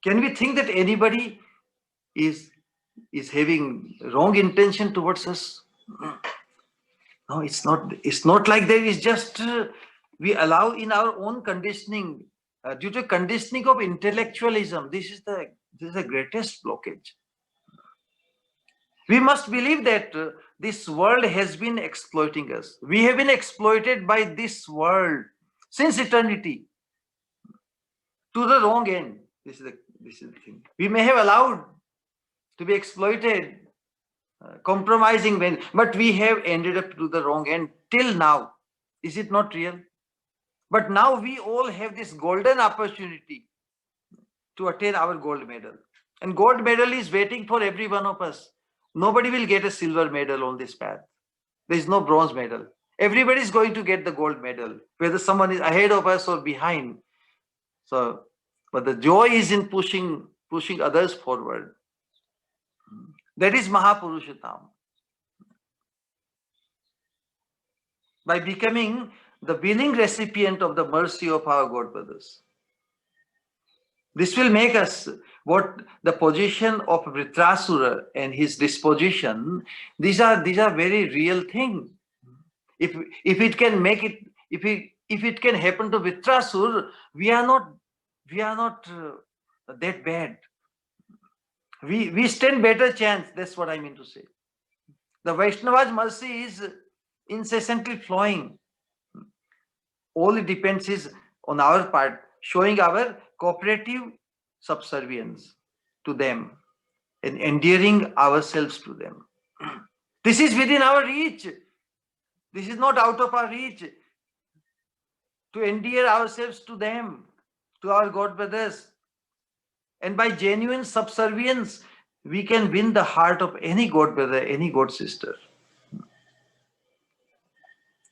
Can we think that anybody is having wrong intention towards us? No, it's not. It's not like that. It's just we allow in our own conditioning, due to conditioning of intellectualism. This is the greatest blockage. We must believe that this world has been exploiting us. We have been exploited by this world since eternity to the wrong end. This is the thing. We may have allowed to be exploited, compromising but we have ended up to the wrong end till now. Is it not real? But now we all have this golden opportunity to attain our gold medal, and gold medal is waiting for every one of us. Nobody will get a silver medal on this path. There is no bronze medal. Everybody is going to get the gold medal, whether someone is ahead of us or behind. So, but the joy is in pushing others forward. That is Mahapurushottama. By becoming the willing recipient of the mercy of our God brothers. This will make us what the position of Vritrasura and his disposition. These are very real things. If it can make it, if it can happen to Vritrasura, we are not that bad. We stand better chance. That's what I mean to say. The Vaishnava's mercy is incessantly flowing. All it depends is on our part, showing our cooperative subservience to them and endearing ourselves to them. This is within our reach. This is not out of our reach. To endear ourselves to them, to our God brothers. And by genuine subservience, we can win the heart of any God brother, any God sister.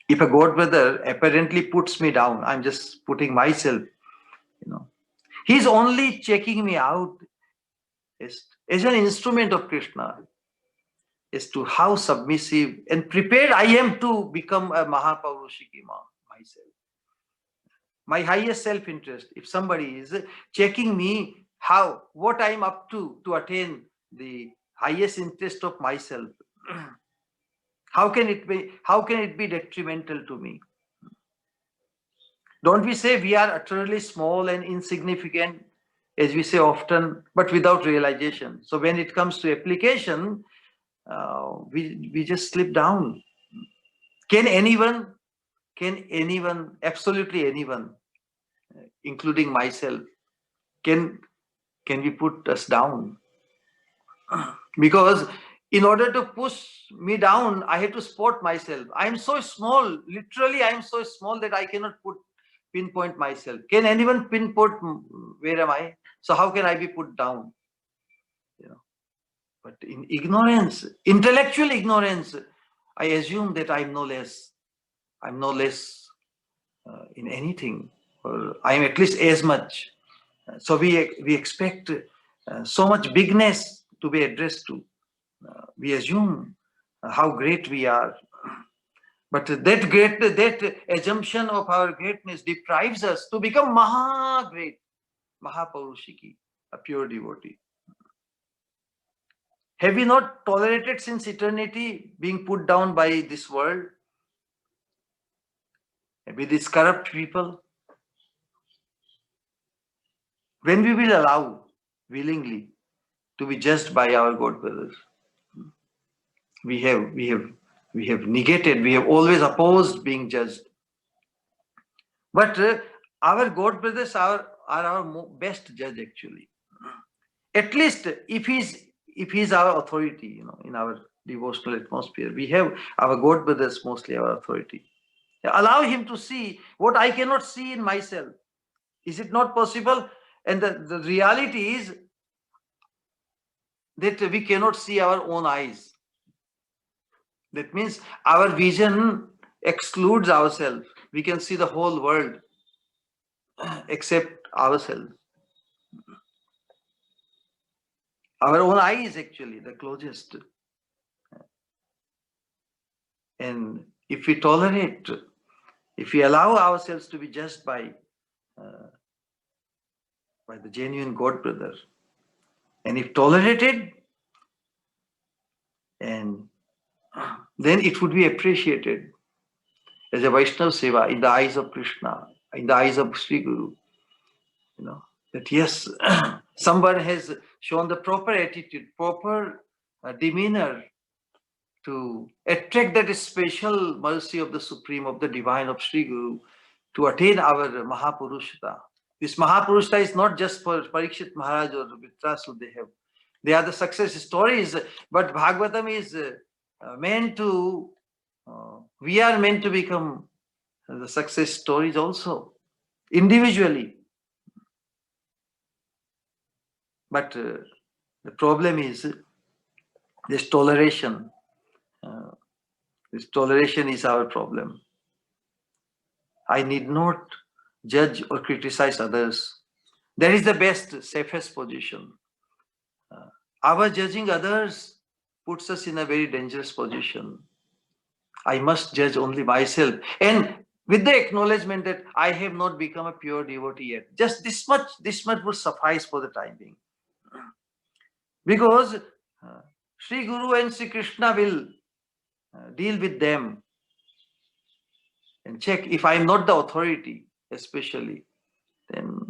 If a God brother apparently puts me down, I'm just putting myself, he's only checking me out as an instrument of Krishna, as to how submissive and prepared I am to become a Mahaparushiki myself. My highest self-interest. If somebody is checking me what I'm up to attain the highest interest of myself, how can it be detrimental to me? Don't we say we are utterly small and insignificant, as we say often, but without realization? So when it comes to application, we just slip down. Can anyone, absolutely anyone, including myself, can we put us down? Because in order to push me down, I have to spot myself. I am so small, literally I am so small that I cannot pinpoint myself. Can anyone pinpoint where am I? So how can I be put down? But in ignorance, intellectual ignorance, I assume that I'm no less in anything, or I'm at least as much. So we expect so much bigness to be addressed to. We assume how great we are. But that assumption of our greatness deprives us to become great, Mahaparushiki, a pure devotee. Have we not tolerated since eternity being put down by this world? With these corrupt people? When we will allow willingly to be judged by our God brothers, we have negated, we have always opposed being judged. But our God brothers are our best judge actually. At least if he's our authority, in our devotional atmosphere, we have our God brothers mostly our authority. Allow him to see what I cannot see in myself. Is it not possible? And the reality is that we cannot see our own eyes. That means our vision excludes ourselves. We can see the whole world except ourselves. Our own eye is actually the closest. And if we tolerate, if we allow ourselves to be judged by the genuine God brother, and if tolerated, and then it would be appreciated as a Vaishnava Seva in the eyes of Krishna, in the eyes of Sri Guru, that yes, someone has shown the proper attitude, proper demeanor to attract that special mercy of the Supreme, of the Divine, of Sri Guru, to attain our Mahapurushta. This Mahapurushta is not just for Parikshit Maharaj or Vitrasu, they are the success stories, but Bhagavatam is meant to, we are meant to become the success stories also, individually. But the problem is this toleration. This toleration is our problem. I need not judge or criticize others. That is the best, safest position. Our judging others puts us in a very dangerous position. I must judge only myself. And with the acknowledgement that I have not become a pure devotee yet. Just this much would suffice for the time being. Because Sri Guru and Sri Krishna will deal with them and check if I am not the authority, especially, then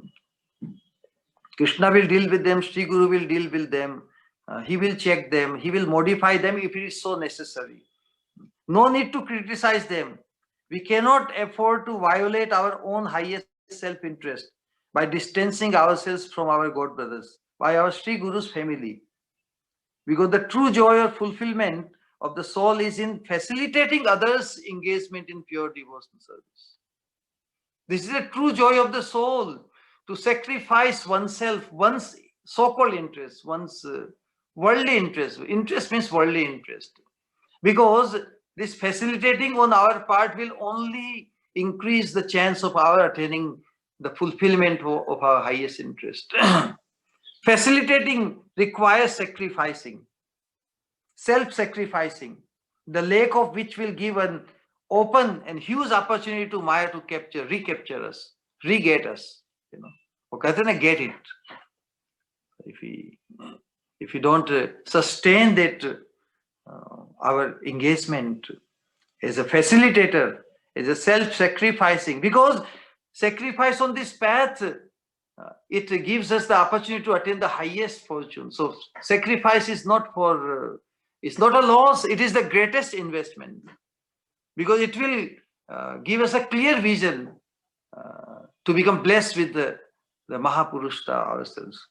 Krishna will deal with them, Sri Guru will deal with them, he will check them, he will modify them if it is so necessary. No need to criticize them. We cannot afford to violate our own highest self-interest by distancing ourselves from our God brothers, by our Sri Guru's family. Because the true joy or fulfillment of the soul is in facilitating others' engagement in pure devotional service. This is the true joy of the soul, to sacrifice oneself, one's so-called interest, one's worldly interest. Interest means worldly interest. Because this facilitating on our part will only increase the chance of our attaining the fulfillment of our highest interest. Facilitating requires sacrificing, self-sacrificing, the lack of which will give an open and huge opportunity to Maya to recapture us, re-get us. Get it. If we don't sustain that our engagement as a facilitator, as a self-sacrificing, because sacrifice on this path, it gives us the opportunity to attain the highest fortune. So sacrifice is not for, it's not a loss, it is the greatest investment, because it will give us a clear vision to become blessed with the Mahapurushta ourselves.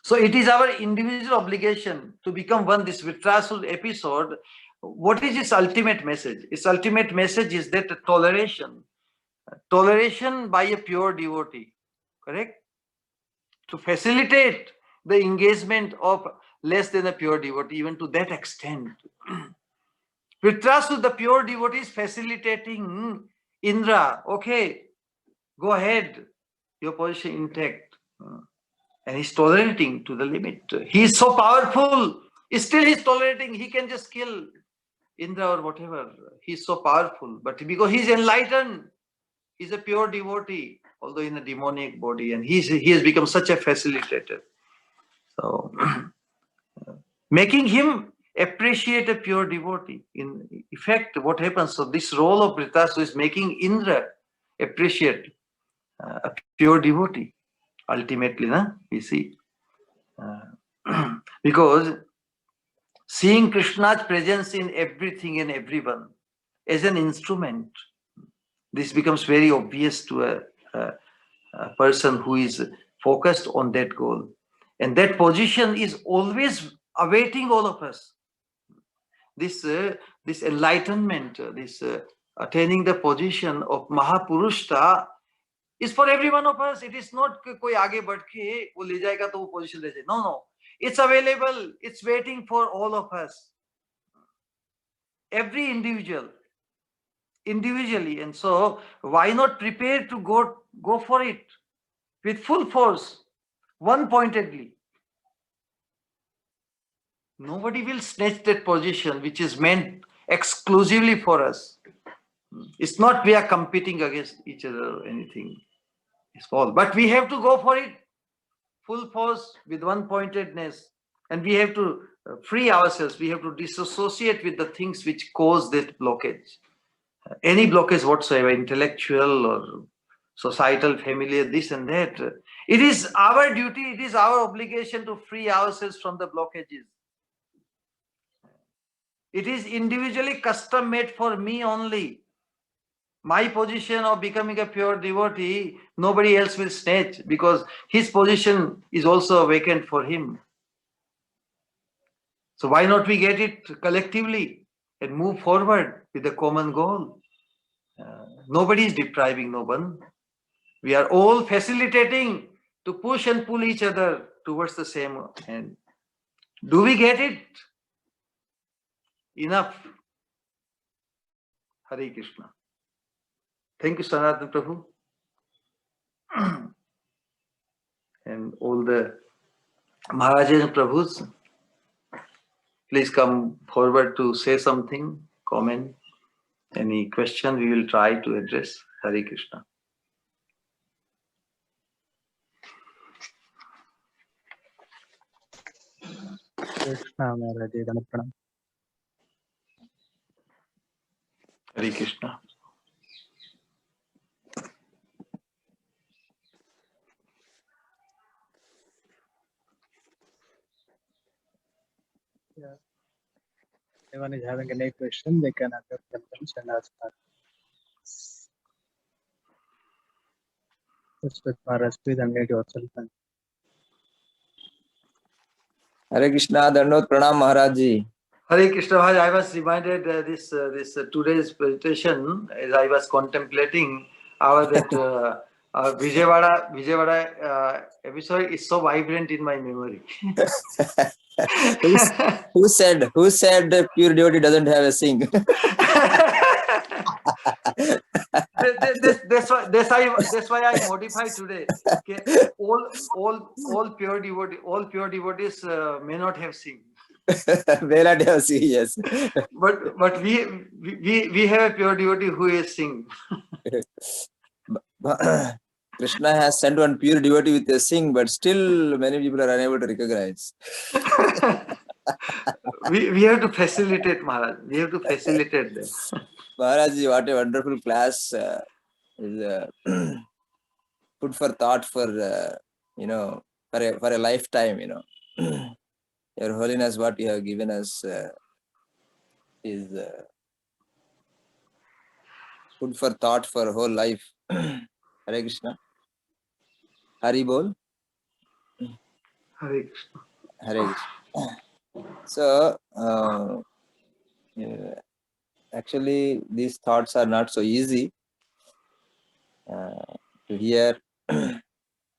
So it is our individual obligation to become one. This Vitrasul episode, what is its ultimate message? Its ultimate message is that toleration by a pure devotee, correct? To facilitate the engagement of less than a pure devotee, even to that extent. Vitrasul, the pure devotee, is facilitating Indra. Okay, go ahead, your position intact. And he's tolerating to the limit. He is so powerful. Still he's tolerating. He can just kill Indra or whatever. He's so powerful. But because he's enlightened, he's a pure devotee, although in a demonic body. And he has become such a facilitator. So making him appreciate a pure devotee. In effect, what happens? So this role of Dhritarashtra is making Indra appreciate a pure devotee. Ultimately, we see. Because seeing Krishna's presence in everything and everyone as an instrument, this becomes very obvious to a person who is focused on that goal. And that position is always awaiting all of us. This enlightenment, this attaining the position of Mahapurushta is for every one of us. It is not koi aage badh ke wo le jayega to wo position le jaye. No. It's available. It's waiting for all of us. Every individually. And so why not prepare to go for it with full force, one-pointedly? Nobody will snatch that position which is meant exclusively for us. It's not we are competing against each other or anything. It's all. But we have to go for it full force with one-pointedness. And we have to free ourselves. We have to disassociate with the things which cause that blockage. Any blockage whatsoever, intellectual or societal, familiar, this and that. It is our duty, it is our obligation to free ourselves from the blockages. It is individually custom made for me only. My position of becoming a pure devotee, nobody else will snatch, because his position is also vacant for him. So why not we get it collectively and move forward with a common goal? Nobody is depriving no one. We are all facilitating to push and pull each other towards the same end. Do we get it? Enough. Hare Krishna. Thank you, Sanatana Prabhu. And all the Maharajas and Prabhus, please come forward to say something, comment, any question we will try to address. Hare Krishna. Krishna Maharaj, Pranam. Hare Krishna. Yeah. Anyone is having any question, they can accept themselves and ask that. Respect Maharaj, please unmute yourself. Hare Krishna, Dandot Pranam Maharaj ji. Hare Krishna Maharaj, I was reminded this today's presentation, as I was contemplating our Vijayawada episode is so vibrant in my memory. Who said that pure devotee doesn't have a sing? That's why I modify today. Okay? All pure devotees may not have sing. May not have sing, yes. But we have a pure devotee who is sing. Krishna has sent one pure devotee with a sing, but still many people are unable to recognize. we have to facilitate, Maharaj. We have to facilitate them. Maharaj ji, what a wonderful class. Is food for thought for for a lifetime. Your Holiness, what you have given us is food for thought for whole life. Hare Krishna. Hari Bol. Hare Krishna. Hare Krishna. So, actually, these thoughts are not so easy to hear.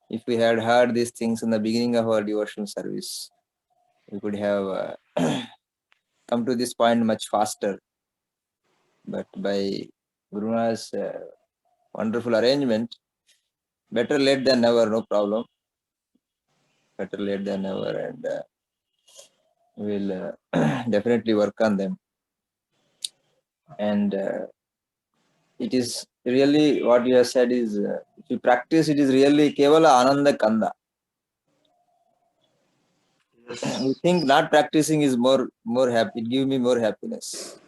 If we had heard these things in the beginning of our devotional service, we could have come to this point much faster. But by Guru's wonderful arrangement, better late than never, no problem. Better late than never, and we'll definitely work on them. And it is really what you have said is, if you practice, it is really Kevala Ananda Kanda. Yes. We think not practicing is more happy. It gives me more happiness.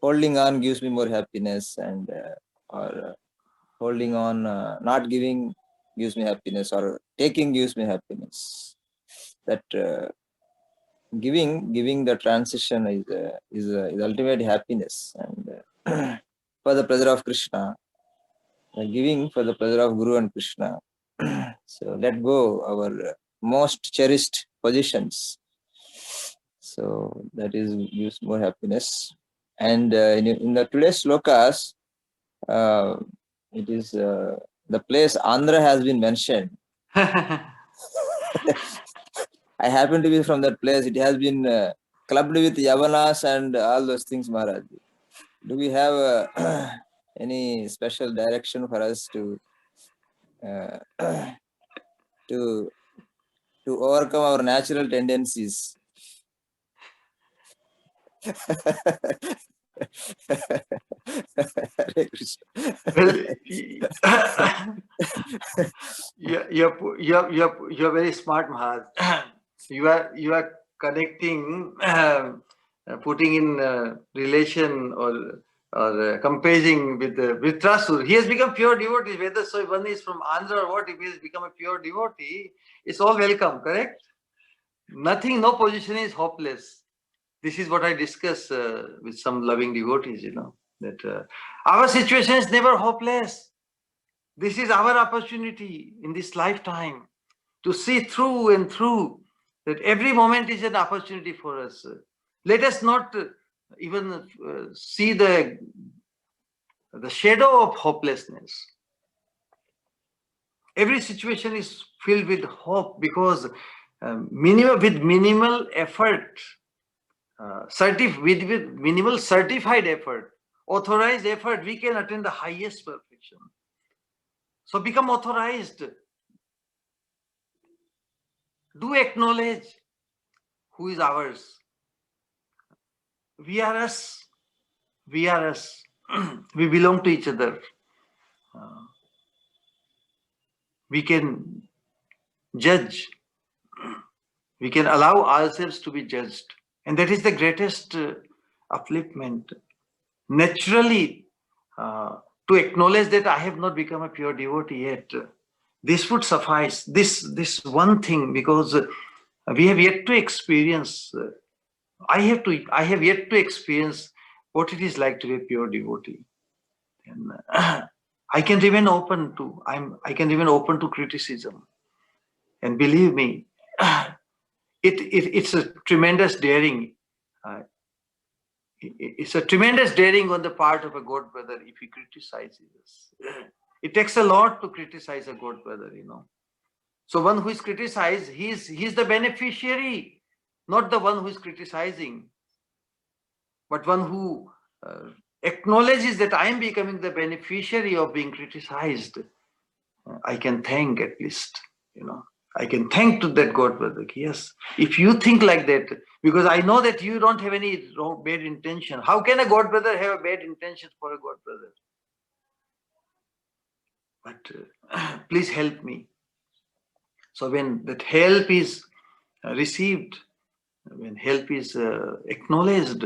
Holding on gives me more happiness, and or holding on, not giving gives me happiness, or taking gives me happiness. That giving the transition is ultimate happiness, and for the pleasure of Krishna, giving for the pleasure of Guru and Krishna. So let go our most cherished positions. So that is gives more happiness. And in the today's slokas, it is the place Andhra has been mentioned. I happen to be from that place. It has been clubbed with Yavanas and all those things, Maharaj. Do we have any special direction for us to to overcome our natural tendencies? Hare Krishna. Well, you're very smart, Maharaj. You are connecting, putting in relation or comparing with the Vritrasur. He has become pure devotee. Whether so one is from Andhra or what, if he has become a pure devotee, it's all welcome, correct? Nothing, no position is hopeless. This is what I discuss with some loving devotees, that our situation is never hopeless. This is our opportunity in this lifetime to see through and through, that every moment is an opportunity for us. Let us not even see the shadow of hopelessness. Every situation is filled with hope, because with minimal effort, with minimal certified effort, authorized effort, we can attain the highest perfection. So become authorized. Do acknowledge who is ours. We are us. We are us. We belong to each other. We can judge. We can allow ourselves to be judged. And that is the greatest upliftment. Naturally, to acknowledge that I have not become a pure devotee yet. This would suffice. This one thing, because we have yet to experience. I have yet to experience what it is like to be a pure devotee. And I can remain open to criticism. And believe me, it's a tremendous daring. It's a tremendous daring on the part of a God brother if he criticizes us. It takes a lot to criticize a God brother, So one who is criticized, he's the beneficiary, not the one who is criticizing, but one who acknowledges that I am becoming the beneficiary of being criticized. I can thank, at least, I can thank to that God brother. Yes, if you think like that, because I know that you don't have any bad intention. How can a God brother have a bad intention for a God brother? But please help me. So when that help is received, when help is acknowledged,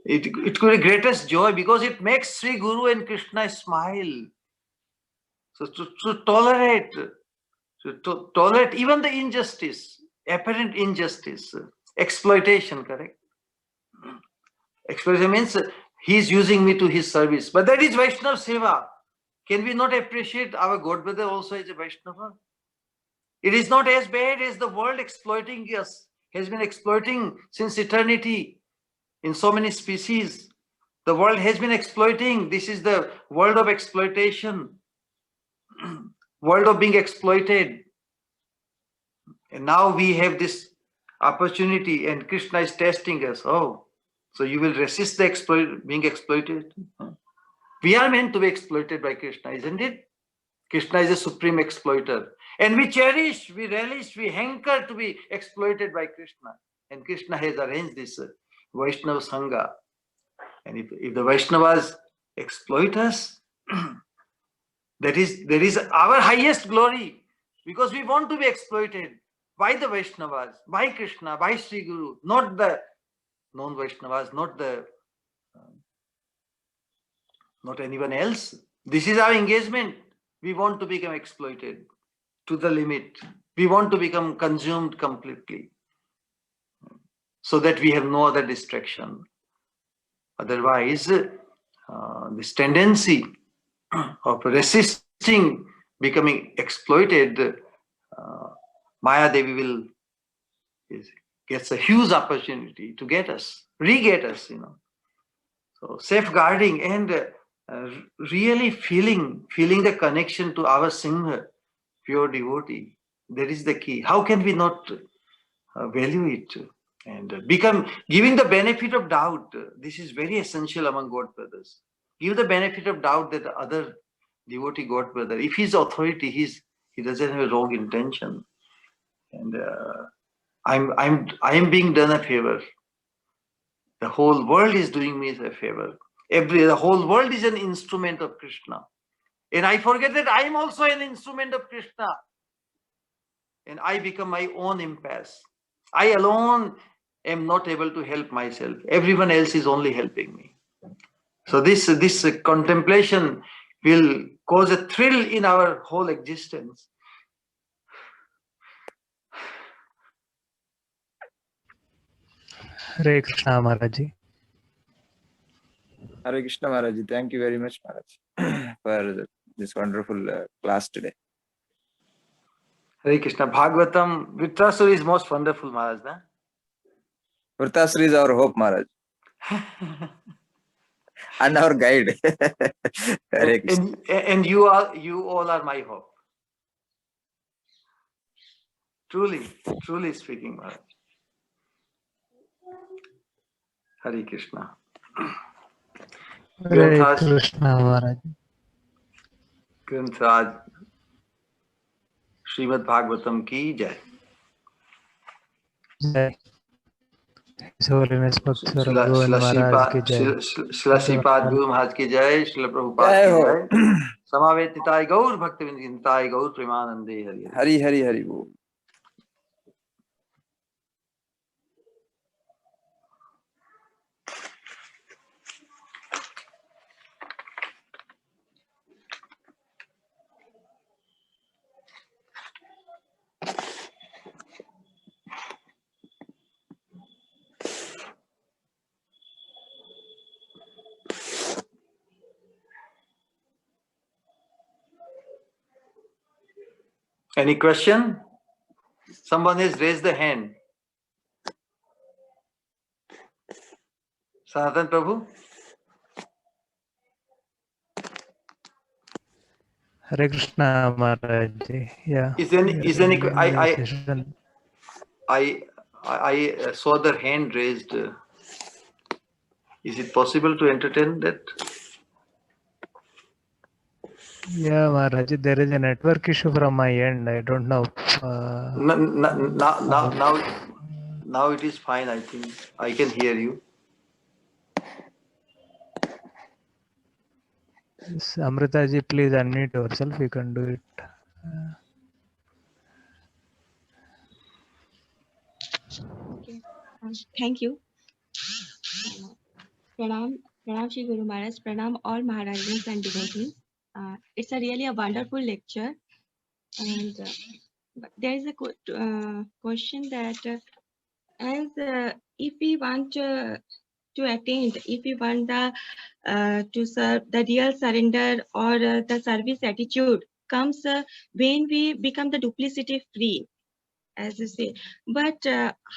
it could be greatest joy, because it makes Sri Guru and Krishna smile. So to tolerate even the injustice, apparent injustice, exploitation, correct? Exploitation means he is using me to his service, but that is Vaishnava Seva. Can we not appreciate our God brother also as a Vaishnava? It is not as bad as the world exploiting us, has been exploiting since eternity in so many species. The world has been exploiting. This is the world of exploitation, world of being exploited. And now we have this opportunity, and Krishna is testing us. Oh, so you will resist the being exploited? We are meant to be exploited by Krishna, isn't it? Krishna is a supreme exploiter. And we cherish, we relish, we hanker to be exploited by Krishna. And Krishna has arranged this Vaishnava Sangha. And if the Vaishnavas exploit us, that is our highest glory, because we want to be exploited. by the Vaishnavas, by Krishna, by Sri Guru, not the non-Vaishnavas, not anyone else. This is our engagement. We want to become exploited to the limit. We want to become consumed completely so that we have no other distraction. Otherwise, this tendency of resisting becoming exploited, Maya Devi gets a huge opportunity to re-get us, So safeguarding and really feeling the connection to our Singha, pure devotee, that is the key. How can we not value it and giving the benefit of doubt? This is very essential among God brothers. Give the benefit of doubt that the other devotee God brother, if he's authority, he doesn't have a wrong intention, and I am being done a favor. The whole world is doing me a favor. The whole world is an instrument of Krishna. And I forget that I am also an instrument of Krishna. And I become my own impasse. I alone am not able to help myself. Everyone else is only helping me. So this contemplation will cause a thrill in our whole existence. Hare Krishna Maharaji. Hare Krishna Maharaji. Thank you very much, Maharaj, for this wonderful class today. Hare Krishna. Bhagavatam, Vritrasura is most wonderful, Maharaj. Na? Vritrasura is our hope, Maharaj. And our guide. Hare Krishna. And you all are my hope. Truly speaking, Maharaj. Hare Krishna. Hare Krishna Maharaj. Granthaj Srimad Bhagavatam ki jai. Jai. His Holiness Bhakti Govind Maharaj ki jai. Srila Sripad Guru Maharaj ki jai. Srila Prabhupada ki jai. Samavet Nitai Gaur Bhaktivedanta Nitai Gaur Premanande Hari. Hari Hari Hari Bol. Any question? Someone has raised the hand. Sanatan Prabhu? Hare Krishna Maharaj. Yeah. Is any I saw the hand raised. Is it possible to entertain that? Yeah, Maharaj, there is a network issue from my end. I don't know. Now it is fine. I think I can hear you. Amrita ji, please unmute yourself. You can do it. Okay. Thank you. Pranam Shri Guru Maharaj, Pranam all Maharajas and devotees. It's really a wonderful lecture, and there is a question that if we want to attain, if we want to serve, the real surrender or the service attitude comes when we become the duplicity free, as you say. But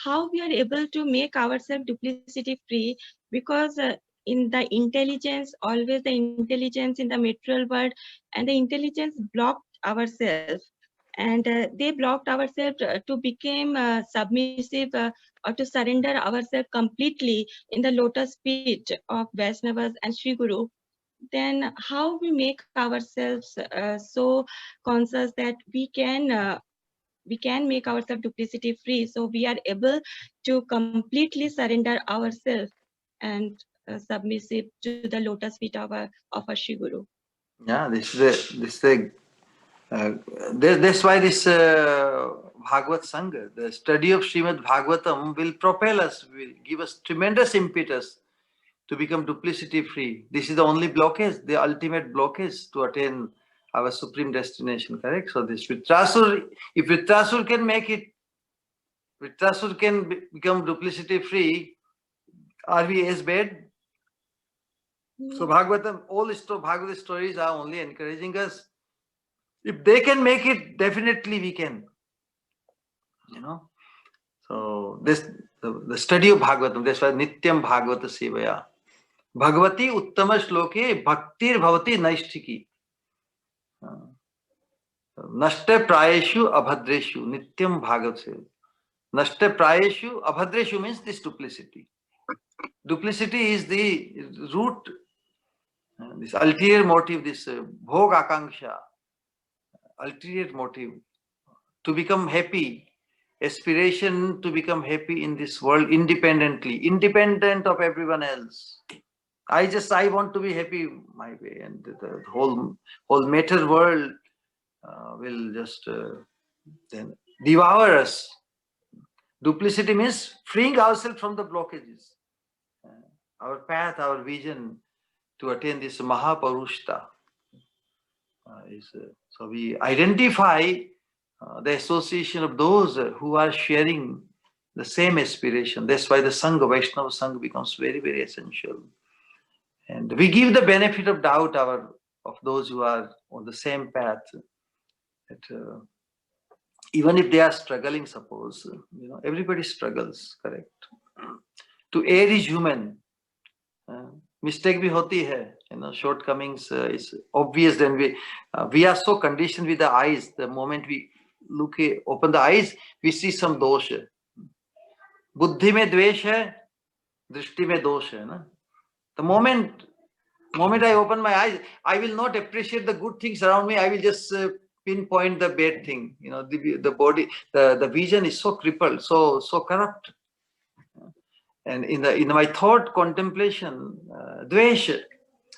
how we are able to make ourselves duplicity free? Because in the intelligence, always the intelligence in the material world, and the intelligence blocked ourselves, and they blocked ourselves to become submissive or to surrender ourselves completely in the lotus feet of Vaishnavas and Sri Guru. Then how we make ourselves so conscious that we can make ourselves duplicity free, so we are able to completely surrender ourselves and submissive to the lotus feet of our Sri Guru. Yeah, that's why this Bhagavad Sangha, the study of Srimad Bhagavatam will propel us, will give us tremendous impetus to become duplicity free. This is the only blockage, the ultimate blockage to attain our supreme destination, correct? So this Vritrasur, if Vritrasur can make it, Vritrasur can become duplicity free, are we as bad? So Bhagavatam, all Bhagavad stories are only encouraging us. If they can make it, definitely we can. You know. So this the study of Bhagavatam, that's why Nityam Bhagavata Sevaya. Bhagavati Uttama Shloke Bhaktir Bhavati Naishtiki. Nashte Prayeshu Abhadreshu Nityam Bhagavat Sevaya. Nashte Prayeshu Abhadreshu means this duplicity. Duplicity is the root, this ulterior motive, this bhog akanksha, ulterior motive to become happy, aspiration to become happy in this world independently, independent of everyone else. I want to be happy my way, and the whole matter world will just then devour us. Duplicity means freeing ourselves from the blockages. Our path, our vision to attain this Mahaparushta so we identify the association of those who are sharing the same aspiration. That's why the Sangha, Vaishnava Sangha becomes very, very essential. And we give the benefit of doubt of those who are on the same path. That, even if they are struggling, suppose, everybody struggles, correct? To err is human. Mistake bhi hoti hai, shortcomings is obvious. Then we are so conditioned with the eyes. The moment we open the eyes, we see some dosh. Buddhi mein dvesh hai, drishti mein dosh hai. Na? The moment I open my eyes, I will not appreciate the good things around me. I will just pinpoint the bad thing. The body, the vision is so crippled, so corrupt. And in my thought contemplation, dvesh,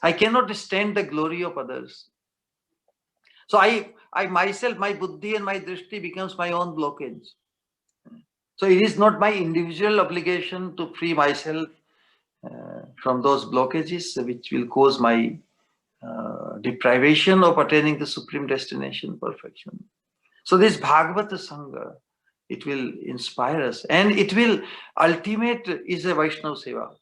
I cannot stand the glory of others. So I myself, my buddhi and my drishti becomes my own blockage. So it is not my individual obligation to free myself from those blockages which will cause my deprivation of attaining the supreme destination, perfection. So this Bhagavata Sangha, it will inspire us, and it will ultimate is a Vaishnava Seva.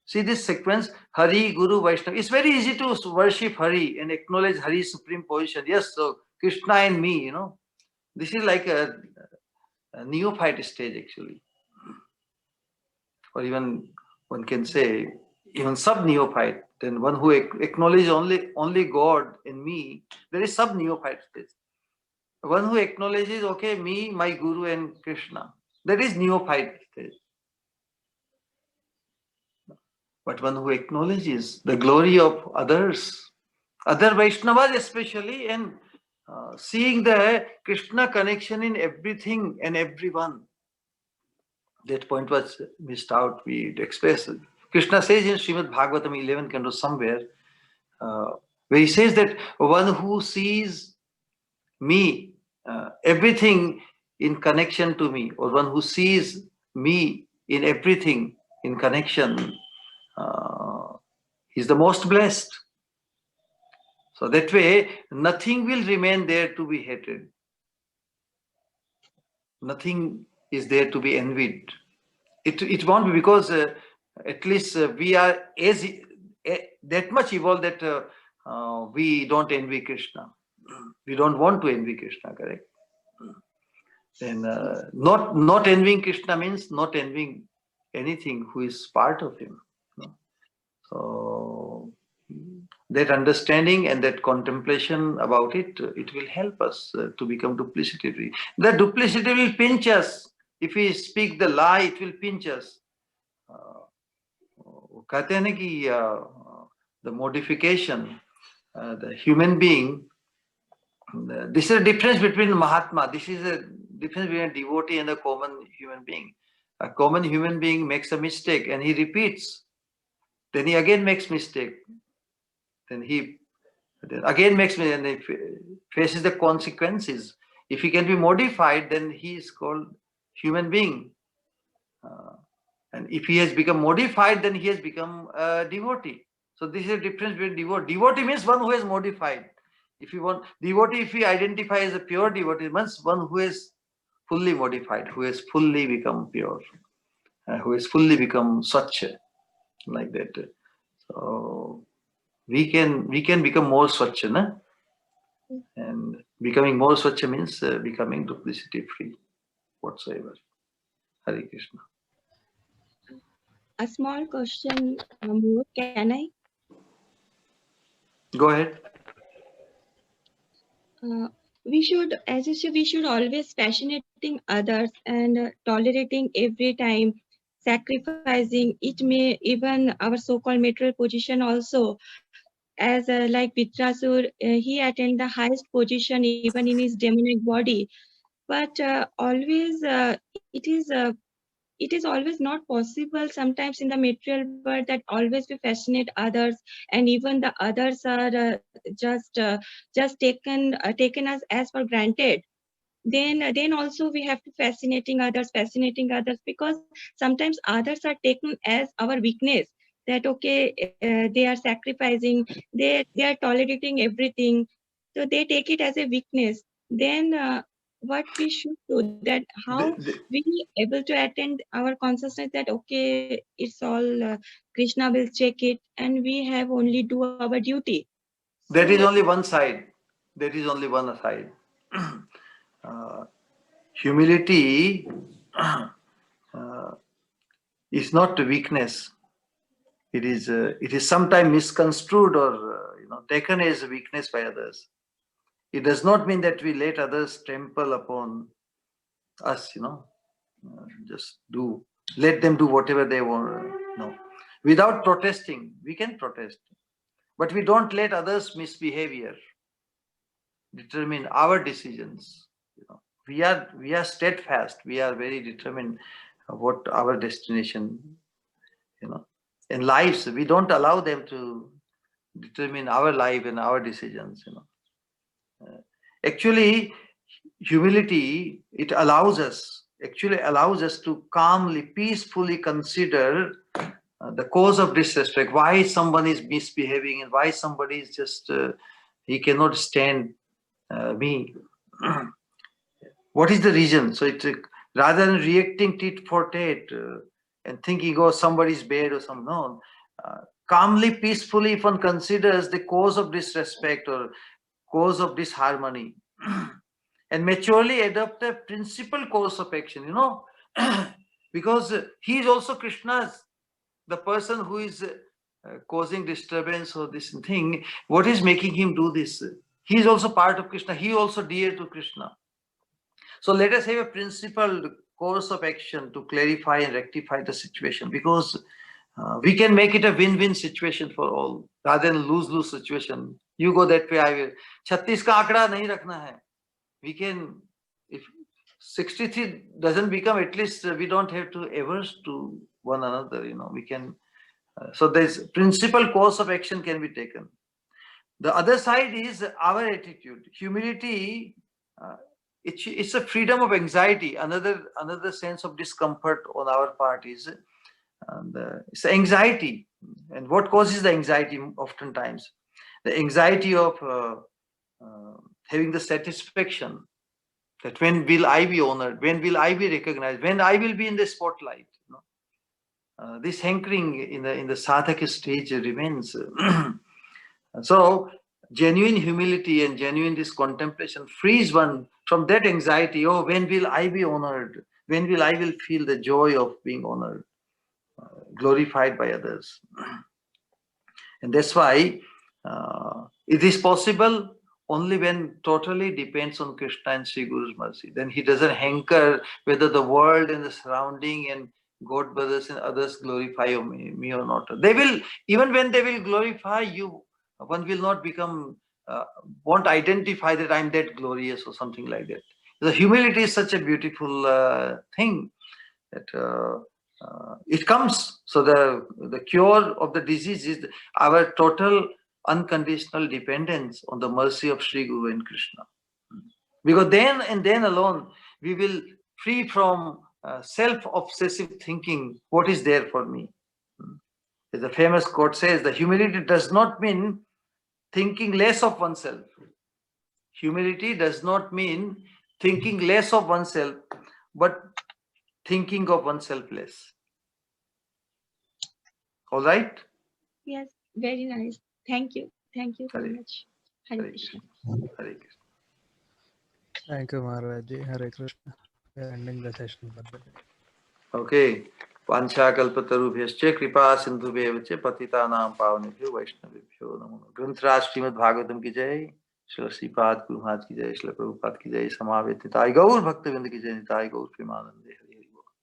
See this sequence, Hari, Guru, Vaishnava. It's very easy to worship Hari and acknowledge Hari's supreme position. Yes, so Krishna and me, this is like a neophyte stage actually. Or even one can say, even sub-neophyte, then one who acknowledges only God in me, there is sub-neophyte stage. One who acknowledges, okay, me, my Guru and Krishna, that is neophyte stage. But one who acknowledges the glory of others, other Vaishnavas especially, and seeing the Krishna connection in everything and everyone. That point was missed out, we expressed. Krishna says in Srimad Bhagavatam 11 canto somewhere, where he says that one who sees me, everything in connection to me, or one who sees me in everything in connection, is the most blessed. So that way, nothing will remain there to be hated. Nothing is there to be envied. It won't be, because at least we are that much evolved that we don't envy Krishna. We don't want to envy Krishna, correct? Then not envying Krishna means not envying anything who is part of him. So that understanding and that contemplation about it, it will help us to become duplicity free. The duplicity will pinch us. If we speak the lie, it will pinch us. कहते हैं कि the modification, the human being, this is a difference between Mahatma. This is a difference between a devotee and a common human being. A common human being makes a mistake and he repeats. Then he again makes mistake. Then he again makes mistake and he faces the consequences. If he can be modified, then he is called human being. And if he has become modified, then he has become a devotee. So this is a difference between devotee. Devotee means one who is modified. If you want devotee, if we identify as a pure devotee, means one who is fully modified, who has fully become pure, who has fully become swachha, like that. So we can become more swachha, na? And becoming more swachha means becoming duplicity free, whatsoever. Hare Krishna. A small question more, can I? Go ahead. We should, as you said, we should always fascinating others and tolerating every time, sacrificing. It may even our so-called material position also. As like Vitrasur, he attained the highest position even in his demonic body. But always, it is always not possible sometimes in the material world that always we fascinate others, and even the others are just taken as for granted. Then also we have to fascinating others, because sometimes others are taken as our weakness, that okay, they are sacrificing, they are tolerating everything, so they take it as a weakness. Then what we should do, that how we able to attend our consciousness that okay, it's all Krishna will check it, and we have only do our duty. That is So only one side. That is only one side. Humility is not weakness. It is sometimes misconstrued or taken as a weakness by others. It does not mean that we let others trample upon us. Just let them do whatever they want. No, without protesting, we can protest, but we don't let others' misbehavior determine our decisions. We are steadfast. We are very determined what our destination. In lives, we don't allow them to determine our life and our decisions. Actually, humility, it allows us to calmly, peacefully consider the cause of disrespect, why someone is misbehaving and why somebody is just he cannot stand me. What is the reason? So rather than reacting tit for tat and thinking, oh, somebody's bad or something, no. Calmly, peacefully, if one considers the cause of disrespect or cause of disharmony, and maturely adopt a principal course of action, because he is also Krishna's, the person who is causing disturbance or this thing. What is making him do this? He is also part of Krishna. He also dear to Krishna. So let us have a principled course of action to clarify and rectify the situation, because we can make it a win-win situation for all rather than lose-lose situation. You go that way, I will. 36 ka ankda nahi rakhna hai. We can, if 63 doesn't become, at least we don't have to averse to one another. We can. So there's principal course of action can be taken. The other side is our attitude. Humility. It's a freedom of anxiety. Another sense of discomfort on our part is it's anxiety. And what causes the anxiety? Oftentimes, the anxiety of having the satisfaction that when will I be honored, when will I be recognized, when I will be in the spotlight. This hankering in the sadhaka stage remains. So genuine humility and genuine this contemplation frees one from that anxiety. Oh, when will I be honored? When will I will feel the joy of being honored, glorified by others? And that's why it is possible only when totally depends on Krishna and Sri Guru's mercy. Then he doesn't hanker whether the world and the surrounding and God, brothers and others glorify me or not. They will, even when they will glorify you, one will not become, won't identify that I'm that glorious or something like that. The humility is such a beautiful thing that it comes. So the cure of the disease is our total unconditional dependence on the mercy of Sri Guru and Krishna. Because then and then alone we will free from self-obsessive thinking. What is there for me? As the famous quote says, the humility does not mean thinking less of oneself. Humility does not mean thinking less of oneself, but thinking of oneself less. All right? Yes, very nice. Thank you. Thank you so Hare- much. Hare Hare Krishna. Hare Krishna. Thank you, Maharaj Ji. Hare Krishna. We are ending the session for the day. Okay. Vanchakalpatarubhyascha kripa sindhubhyev च पतितानां पावनेभ्यो वैष्णवेभ्यो नमो नमः। ग्रंथराज श्रीमद् भागवतम की जय। श्रील श्रीपाद गुरु महाराज की जय। श्रील प्रभुपाद की जय। समावेत निताय गौर भक्तवृंद की जय। निताय गौर प्रेमानंदे हरि हरि बोल।